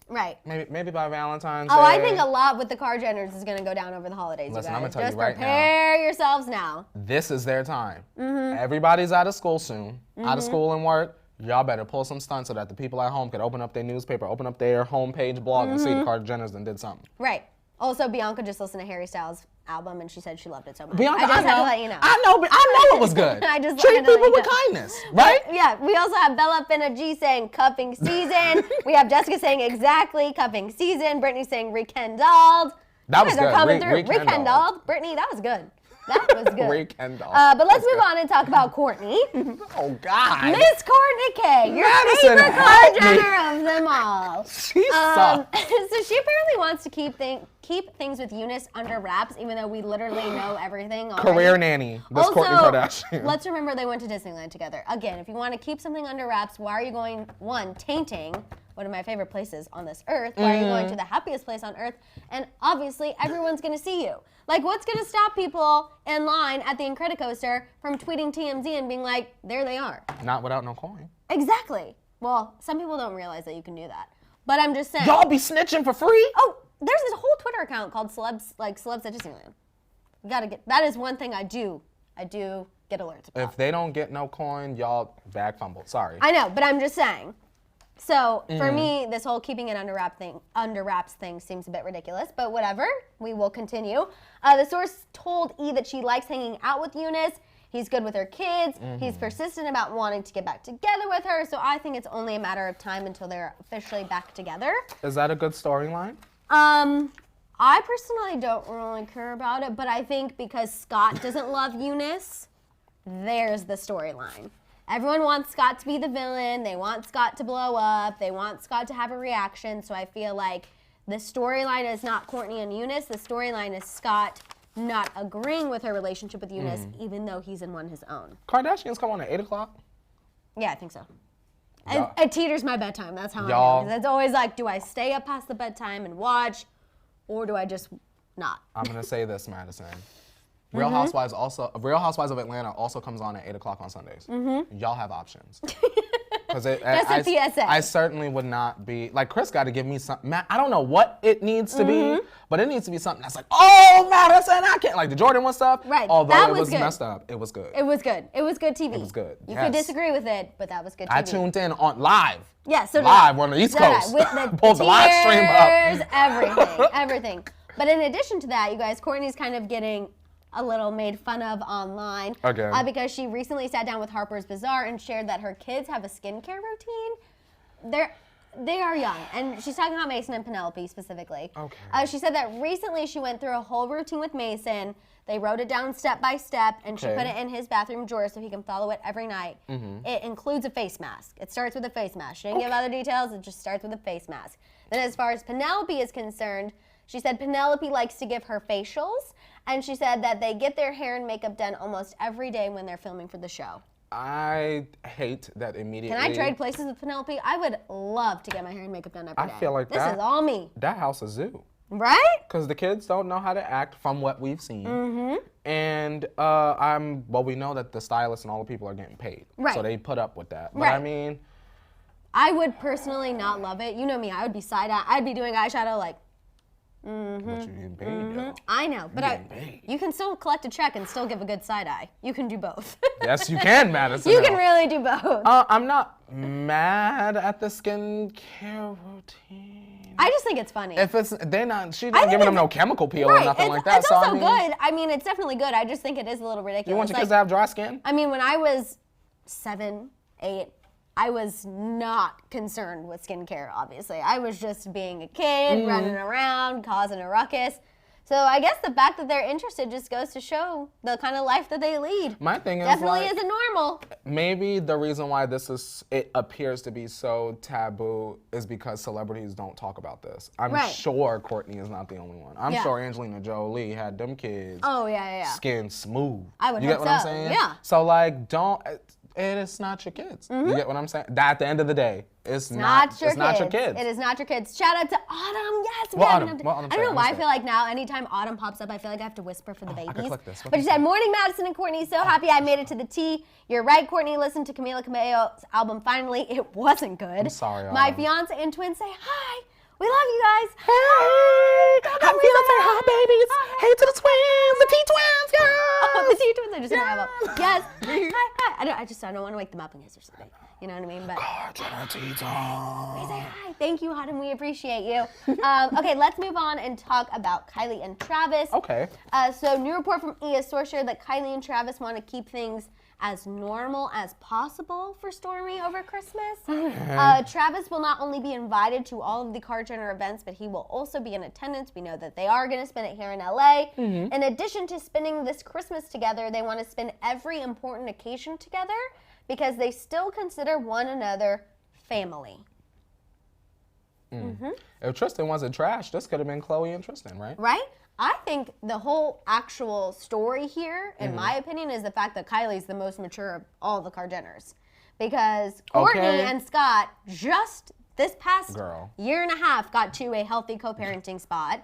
Right. Maybe by Valentine's Day. Oh, I think a lot with the Car Jenners is going to go down over the holidays, Listen, you I'm guys. gonna tell Just you right now. prepare yourselves now. This is their time. Everybody's out of school soon. Out of school and work. Y'all better pull some stunts so that the people at home could open up their newspaper, open up their homepage blog, and see the Kar Jenners and did something. Right. Also, Bianca just listened to Harry Styles' album, and she said she loved it so much. Bianca, I just had to let you know. I know it was good. I just Treat wanted to let people you with know. kindness, right? Yeah, we also have Bella Finna G saying cuffing season. We have Jessica saying exactly cuffing season. Brittany saying rekindled. That You was guys are good. coming through. Rekindled. Rekindled. Brittany, that was good. That was good. Rekindled. But let's move on and talk about Kourtney. Oh, God. Miss Kourtney K, your Maddison, favorite Kar help me. Jenner of them all. She sucks. So she apparently wants to keep things with Eunice under wraps, even though we literally know everything already. Career nanny, this Also, Kourtney Kardashian. let's remember they went to Disneyland together. Again, if you want to keep something under wraps, why are you going, tainting one of my favorite places on this earth? Why are you going to the happiest place on earth? And obviously, everyone's going to see you. Like, what's going to stop people in line at the Incredicoaster from tweeting TMZ and being like, there they are? Not without no coin. Exactly. Well, some people don't realize that you can do that. But I'm just saying. Y'all be snitching for free? Oh, there's this whole Twitter account called Celebs at Disneyland. You gotta get, that is one thing I do get alerts about. If they don't get no coin, y'all bag fumbled. Sorry. I know, but I'm just saying. So for me, this whole keeping it under wraps thing seems a bit ridiculous, but whatever. We will continue. The source told E that she likes hanging out with Eunice. He's good with her kids. He's persistent about wanting to get back together with her. So I think it's only a matter of time until they're officially back together. Is that a good storyline? I personally don't really care about it, but I think because Scott doesn't love Eunice, there's the storyline. Everyone wants Scott to be the villain. They want Scott to blow up. They want Scott to have a reaction. So I feel like the storyline is not Kourtney and Eunice. The storyline is Scott not agreeing with her relationship with Eunice, even though he's in one his own. Kardashians come on at 8 o'clock? Yeah, I think so. It teeters my bedtime. That's how I know. It's always like, do I stay up past the bedtime and watch, or do I just not? I'm gonna say this, Maddison. Real Housewives of Atlanta also comes on at 8 o'clock on Sundays. Y'all have options. Because a PSA. I certainly would not be like Chris. Got to give me something. I don't know what it needs to be, but it needs to be something that's like, oh, Maddison, I can't like the Jordyn Woods stuff. Right. Although that it was good. Messed up, it was good. It was good. It was good TV. It was good. You could disagree with it, but that was good TV. I tuned in on live. Yeah, so live on the East Coast. With the pulled the live stream up. Everything. But in addition to that, you guys, Kourtney's kind of getting a little made fun of online. Again. Because she recently sat down with Harper's Bazaar and shared that her kids have a skincare routine. They are young, and she's talking about Mason and Penelope specifically. Okay. She said that recently she went through a whole routine with Mason. They wrote it down step by step, and she put it in his bathroom drawer so he can follow it every night. It includes a face mask. It starts with a face mask. She didn't give other details. It just starts with a face mask. Then as far as Penelope is concerned, she said Penelope likes to give her facials, and she said that they get their hair and makeup done almost every day when they're filming for the show. I hate that immediately. Can I trade places with Penelope? I would love to get my hair and makeup done every day. I feel like this is all me. That house is zoo. Right? Because the kids don't know how to act from what we've seen. And we know that the stylists and all the people are getting paid. Right. So they put up with that. But right. I mean, I would personally not love it. You know me, I would be side-eye. I'd be doing eyeshadow like, but you're getting paid, though. I know, but you can still collect a check and still give a good side eye. You can do both. Yes, you can, Maddison. You can really do both. I'm not mad at the skincare routine. I just think it's funny. If she's not giving them no chemical peel or nothing like that. It's also good. I mean, it's definitely good. I just think it is a little ridiculous. You want your kids to have dry skin? I mean, when I was 7, 8, I was not concerned with skincare, obviously. I was just being a kid, running around, causing a ruckus. So I guess the fact that they're interested just goes to show the kind of life that they lead. My thing is definitely isn't normal. Maybe the reason why it appears to be so taboo is because celebrities don't talk about this. I'm sure Kourtney is not the only one. I'm sure Angelina Jolie had them kids. Oh, yeah. Skin smooth. I would You hope get what I'm so. saying? Yeah. So like, it's not your kids. You get what I'm saying? At the end of the day, it's not your kids. It is not your kids. Shout out to Autumn. Yes. Autumn? I don't know why I feel like now anytime Autumn pops up, I feel like I have to whisper for the babies. I can click this. But she said, morning, Maddison and Courtney. So happy I made it to the T. You're right, Courtney. Listen to Camila Cabello's album finally. It wasn't good. I'm sorry, Autumn. My fiance and twins say hi. We love you guys. Hey, happy fiance, hi babies. Hi. Hey to the twins, the T-twins, yeah. Oh, the T-twins are just in the album. Yes. Hi. I don't want to wake them up and kiss or something. You know what I mean? But we say hi. Thank you, Autumn. We appreciate you. Okay, let's move on and talk about Kylie and Travis. Okay. So new report from E! A source shared that Kylie and Travis want to keep things as normal as possible for Stormi over Christmas. Travis will not only be invited to all of the Kar Jenner events, but he will also be in attendance. We know that they are going to spend it here in LA. In addition to spending this Christmas together, they want to spend every important occasion together because they still consider one another family. If Tristan wasn't trash, this could have been Khloe and Tristan, right? Right? I think the whole actual story here, in my opinion, is the fact that Kylie's the most mature of all the Kar Jenners. Because Kourtney and Scott just this past year and a half got to a healthy co-parenting spot.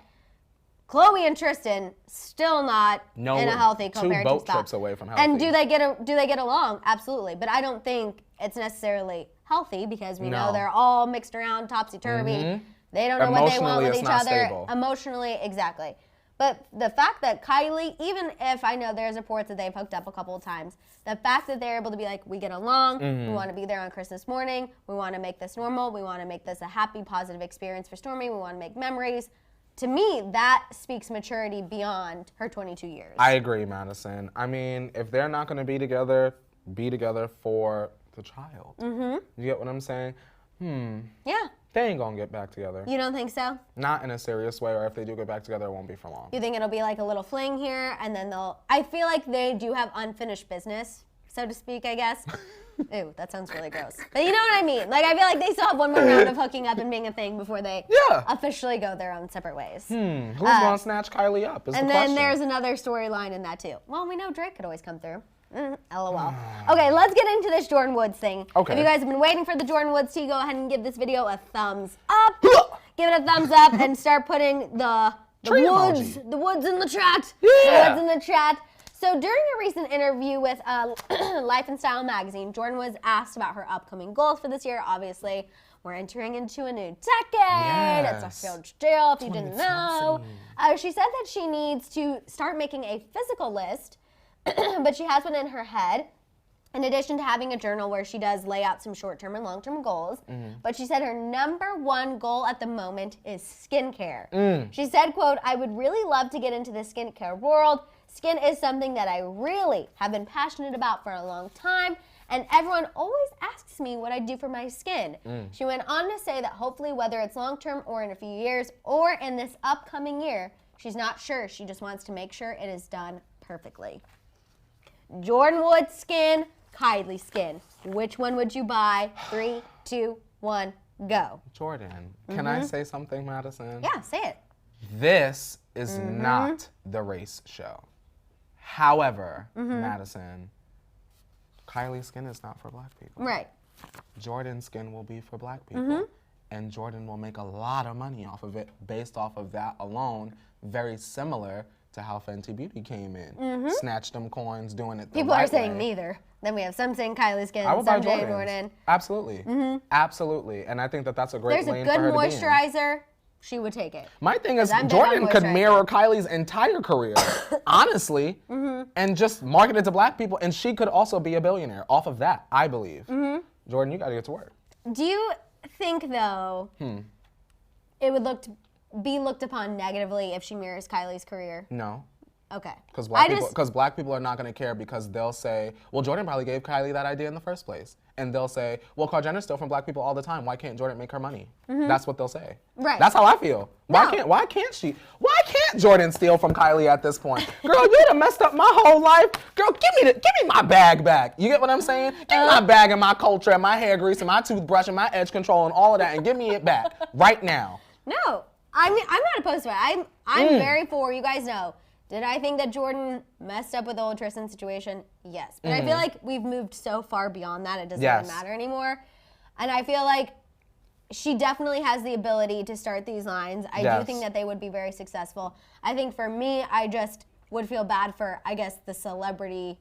Khloe and Tristan still not in a healthy co-parenting 2 boat spot. trips away from healthy. And do they get along? Absolutely. But I don't think it's necessarily healthy because we know they're all mixed around topsy-turvy. They don't know what they want with each other. Stable. Emotionally, exactly. But the fact that Kylie, even if I know there's reports that they've hooked up a couple of times, the fact that they're able to be like, we get along, we want to be there on Christmas morning, we want to make this normal, we want to make this a happy, positive experience for Stormi, we want to make memories. To me, that speaks maturity beyond her 22 years. I agree, Maddison. I mean, if they're not going to be together for the child. You get what I'm saying? Yeah. They ain't gonna get back together. You don't think so? Not in a serious way, or if they do get back together, it won't be for long. You think it'll be like a little fling here, and then I feel like they do have unfinished business, so to speak, I guess. Ew, that sounds really gross. But you know what I mean? Like, I feel like they still have one more round of hooking up and being a thing before they officially go their own separate ways. Who's gonna snatch Kylie up is the question. And then there's another storyline in that, too. Well, we know Drake could always come through. LOL. Okay, let's get into this Jordyn Woods thing. Okay. If you guys have been waiting for the Jordyn Woods tea, go ahead and give this video a thumbs up. Give it a thumbs up and start putting the woods in the chat. Yeah. The woods in the chat. So during a recent interview with Life and Style magazine, Jordyn was asked about her upcoming goals for this year. Obviously, we're entering into a new decade. Yes. It's a huge deal if you didn't know. She said that she needs to start making a physical list, but she has one in her head, in addition to having a journal where she does lay out some short-term and long-term goals. But she said her number one goal at the moment is skincare. She said, quote, "I would really love to get into the skincare world. Skin is something that I really have been passionate about for a long time, and everyone always asks me what I do for my skin." She went on to say that hopefully, whether it's long-term or in a few years or in this upcoming year, she's not sure. She just wants to make sure it is done perfectly. Jordyn Woods skin, Kylie skin. Which one would you buy? 3, 2, 1, go. Jordyn, can I say something, Maddison? Yeah, say it. This is not the race show. However, Maddison, Kylie's skin is not for black people. Right. Jordyn's skin will be for black people. And Jordyn will make a lot of money off of it based off of that alone, very similar to how Fenty Beauty came in. Snatched them coins, doing it the People right are saying way. neither. Then we have some saying Kylie skin, I would buy some saying Jordyn's. Jordyn. Absolutely. Absolutely. And I think that that's a great There's a lane good for her to be in. moisturizer. She would take it. My thing is, I'm big on Jordyn could moisturizer. mirror Kylie's entire career, honestly, and just market it to black people, and she could also be a billionaire off of that, I believe. Jordyn, you gotta get to work. Do you think, though, it would be looked upon negatively if she mirrors Kylie's career? No. Okay. Because black people are not going to care, because they'll say, well, Jordyn probably gave Kylie that idea in the first place. And they'll say, well, Kar Jenner's still from black people all the time. Why can't Jordyn make her money? That's what they'll say. Right. That's how I feel. Why can't she? Why can't Jordyn steal from Kylie at this point? Girl, you done messed up my whole life. Girl, give me my bag back. You get what I'm saying? Give me my bag and my culture and my hair grease and my toothbrush and my edge control and all of that, and give me it back right now. No. I mean, I'm not opposed to it. I'm very for, you guys know. Did I think that Jordyn messed up with the old Tristan situation? Yes. But I feel like we've moved so far beyond that, it doesn't really matter anymore. And I feel like she definitely has the ability to start these lines. I do think that they would be very successful. I think for me, I just would feel bad for, I guess, the celebrity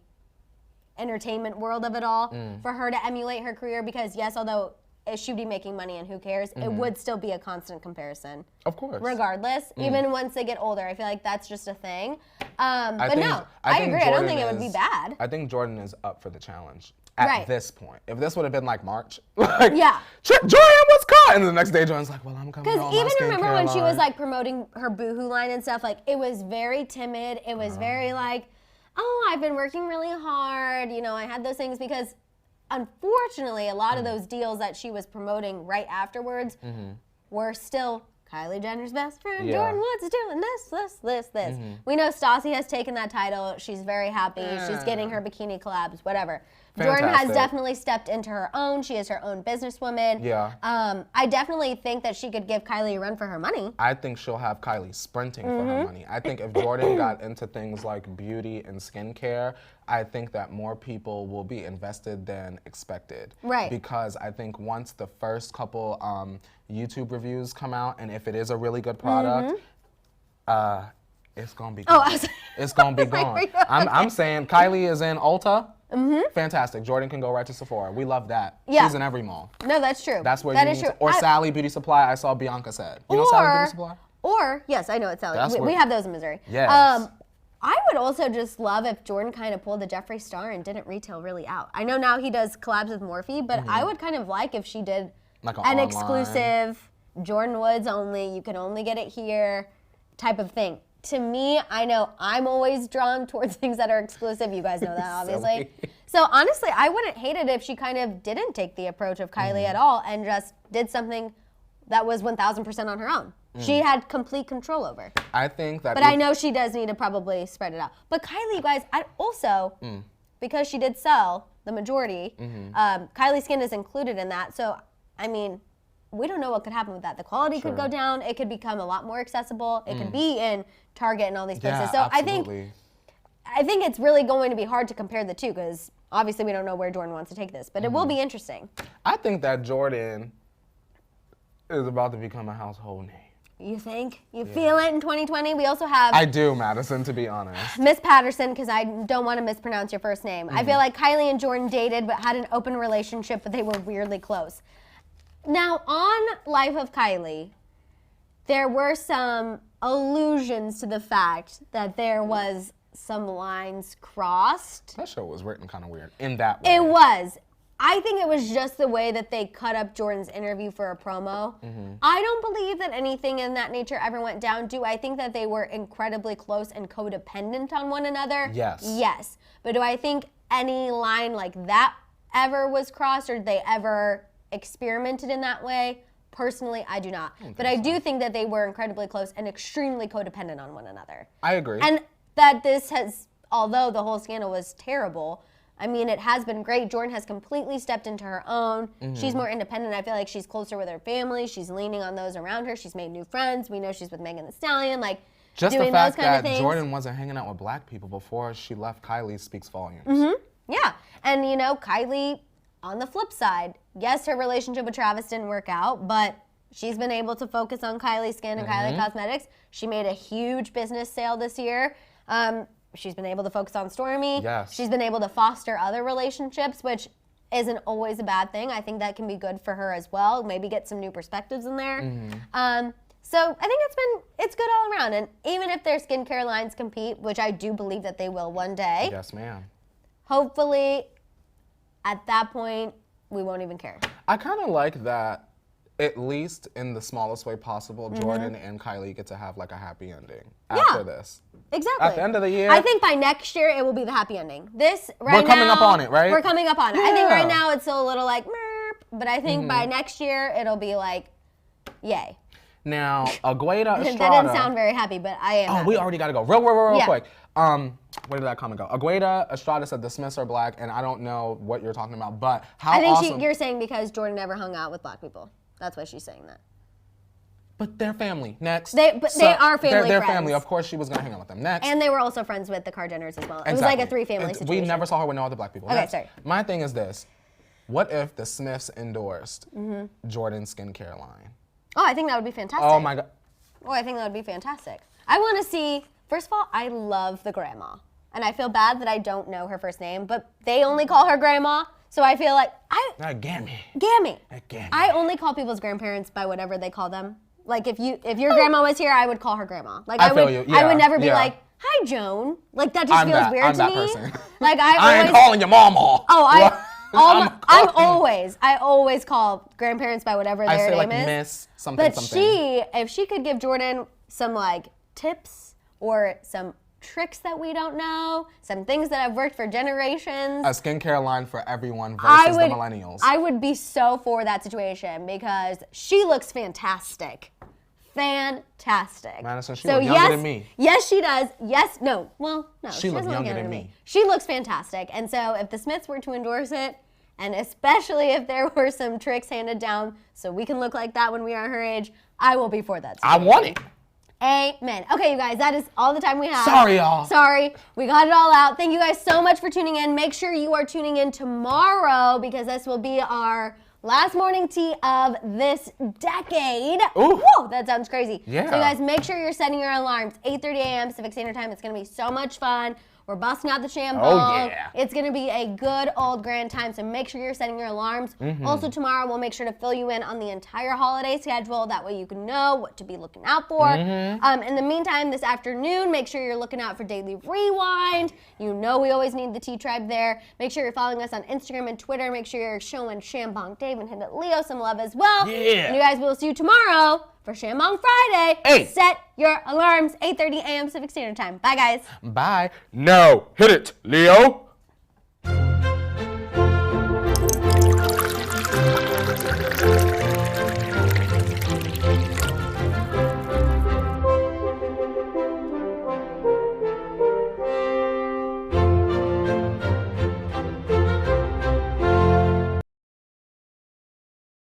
entertainment world of it all, for her to emulate her career, because yes, although she'd be making money and who cares, it would still be a constant comparison. Of course. Regardless, even once they get older. I feel like that's just a thing. I agree. Jordyn I don't think it would be bad. I think Jordyn is up for the challenge Right. this point. If this would have been like March, Yeah. Jordyn was caught, and the next day Jordyn's like, well, I'm coming Because on my even remember skincare when she was line. like promoting her Boohoo line and stuff, like it was very timid. It was very like, oh, I've been working really hard. You know, I had those things because unfortunately, a lot of those deals that she was promoting right afterwards were still Kylie Jenner's best friend. Yeah. Jordyn Woods is doing this. We know Stassi has taken that title. She's very happy. She's getting her bikini collabs, whatever. Jordyn has Fantastic. definitely stepped into her own. She is her own businesswoman. Yeah. I definitely think that she could give Kylie a run for her money. I think she'll have Kylie sprinting for her money. I think if Jordyn got into things like beauty and skincare, I think that more people will be invested than expected. Right. Because I think once the first couple YouTube reviews come out, and if it is a really good product, it's gonna be gone. Oh, I was- It's gonna be Like, gone. are you I'm saying Kylie is in Ulta. Fantastic. Jordyn can go right to Sephora. We love that. Yeah. She's in every mall. No, that's true. That's where that you is need true. to, or Sally Beauty Supply. I saw Bianca said. You know Sally Beauty Supply? Or, yes, I know it's Sally. That's We where- have those in Missouri. Yes. I would also just love if Jordyn kind of pulled the Jeffree Star and didn't retail really out. I know now he does collabs with Morphe, but I would kind of like if she did Like an an online. exclusive, Jordyn Woods only, you can only get it here type of thing. To me, I know I'm always drawn towards things that are exclusive. You guys know that, obviously. So honestly, I wouldn't hate it if she kind of didn't take the approach of Kylie at all and just did something that was 1,000% on her own. She had complete control over. I think that. But I know she does need to probably spread it out. But Kylie, guys, because she did sell the majority, Kylie skin is included in that. So, I mean, we don't know what could happen with that. The quality could go down. It could become a lot more accessible. It could be in Target and all these places. So absolutely. I think it's really going to be hard to compare the two because obviously we don't know where Jordyn wants to take this. But it will be interesting. I think that Jordyn is about to become a household name. You think? You feel it in 2020? We also have... I do, Maddison, to be honest. Miss Patterson, because I don't want to mispronounce your first name. I feel like Kylie and Jordyn dated but had an open relationship, but they were weirdly close. Now, on Life of Kylie, there were some allusions to the fact that there was some lines crossed. That show was written kind of weird in that way. It was. I think it was just the way that they cut up Jordyn's interview for a promo. I don't believe that anything in that nature ever went down. Do I think that they were incredibly close and codependent on one another? Yes. Yes. But do I think any line like that ever was crossed or they ever experimented in that way? Personally, I do not. But I do think that they were incredibly close and extremely codependent on one another. I agree. And that this has, although the whole scandal was terrible, I mean, it has been great. Jordyn has completely stepped into her own. She's more independent. I feel like she's closer with her family. She's leaning on those around her. She's made new friends. We know she's with Megan Thee Stallion, like just doing the fact those kind that of things. Jordyn wasn't hanging out with black people before she left Kylie speaks volumes. Yeah, and you know, Kylie, on the flip side, yes, her relationship with Travis didn't work out, but she's been able to focus on Kylie Skin and Kylie Cosmetics. She made a huge business sale this year. She's been able to focus on Stormi. Yes. She's been able to foster other relationships, which isn't always a bad thing. I think that can be good for her as well. Maybe get some new perspectives in there. So I think it's good all around. And even if their skincare lines compete, which I do believe that they will one day. Yes, ma'am. Hopefully, at that point, we won't even care. I kind of like that. At least in the smallest way possible, Jordyn and Kylie get to have like a happy ending after this. Exactly. At the end of the year. I think by next year, it will be the happy ending. This, right now. We're coming up on it, right? We're coming up on it. I think Yeah. right now it's still a little like, merp, but I think by next year, it'll be like, yay. Now, Agueda Estrada. That didn't sound very happy, but I am. Oh, happy. we already got to go. Real Yeah. quick. Where did that comment go? Agueda Estrada said the Smiths are black, and I don't know what you're talking about, but how I think awesome. you're saying because Jordyn never hung out with black people. That's why she's saying that. But they're family. Next. They are family They're friends. family. Of course she was going to hang out with them. Next. And they were also friends with the Kardashians as well. It was Exactly. like a three-family And situation. we never saw her with no other black people. Okay, Next. sorry. My thing is this. What if the Smiths endorsed Jordyn's skincare line? Oh, I think that would be fantastic. Oh, my God. Oh, I think that would be fantastic. I want to see, first of all, I love the grandma. And I feel bad that I don't know her first name, but they only call her grandma. So I feel like, Gammy. Gammy. Gammy. I only call people's grandparents by whatever they call them. Like if your grandma was here, I would call her grandma. Like I feel you. I would Yeah, never be yeah. like, hi Joan. Like that just feels weird I'm to that me. person. Like I ain't calling your mama. Oh, I'm I always call grandparents by whatever their say name like is. Miss something But something. if she could give Jordyn some like tips or some tricks that we don't know, some things that have worked for generations. A skincare line for everyone versus the millennials. I would be so for that situation because she looks fantastic. Fantastic. Madison, she looks younger than me. Yes, she does. Yes, no. Well, no. She looks doesn't look younger than me. She looks fantastic. And so if the Smiths were to endorse it, and especially if there were some tricks handed down so we can look like that when we are her age, I will be for that I want it. Amen. Okay, you guys, that is all the time we have. Sorry, y'all. Sorry. We got it all out. Thank you guys so much for tuning in. Make sure you are tuning in tomorrow because this will be our last morning tea of this decade. Ooh. Whoa, that sounds crazy. Yeah. So you guys, make sure you're setting your alarms. 8:30 a.m. Pacific Standard Time. It's going to be so much fun. We're busting out the shambong. Oh, yeah. It's going to be a good old grand time, so make sure you're setting your alarms. Also, tomorrow we'll make sure to fill you in on the entire holiday schedule. That way you can know what to be looking out for. In the meantime, this afternoon, make sure you're looking out for Daily Rewind. You know we always need the Tea Tribe there. Make sure you're following us on Instagram and Twitter. Make sure you're showing Shambong Dave and Hit Leo some love as well. Yeah. And you guys, will see you tomorrow for Shambong Friday. Hey. Set your alarms, 8:30 a.m. Pacific Standard Time. Bye, guys. Bye. No. Hit it, Leo.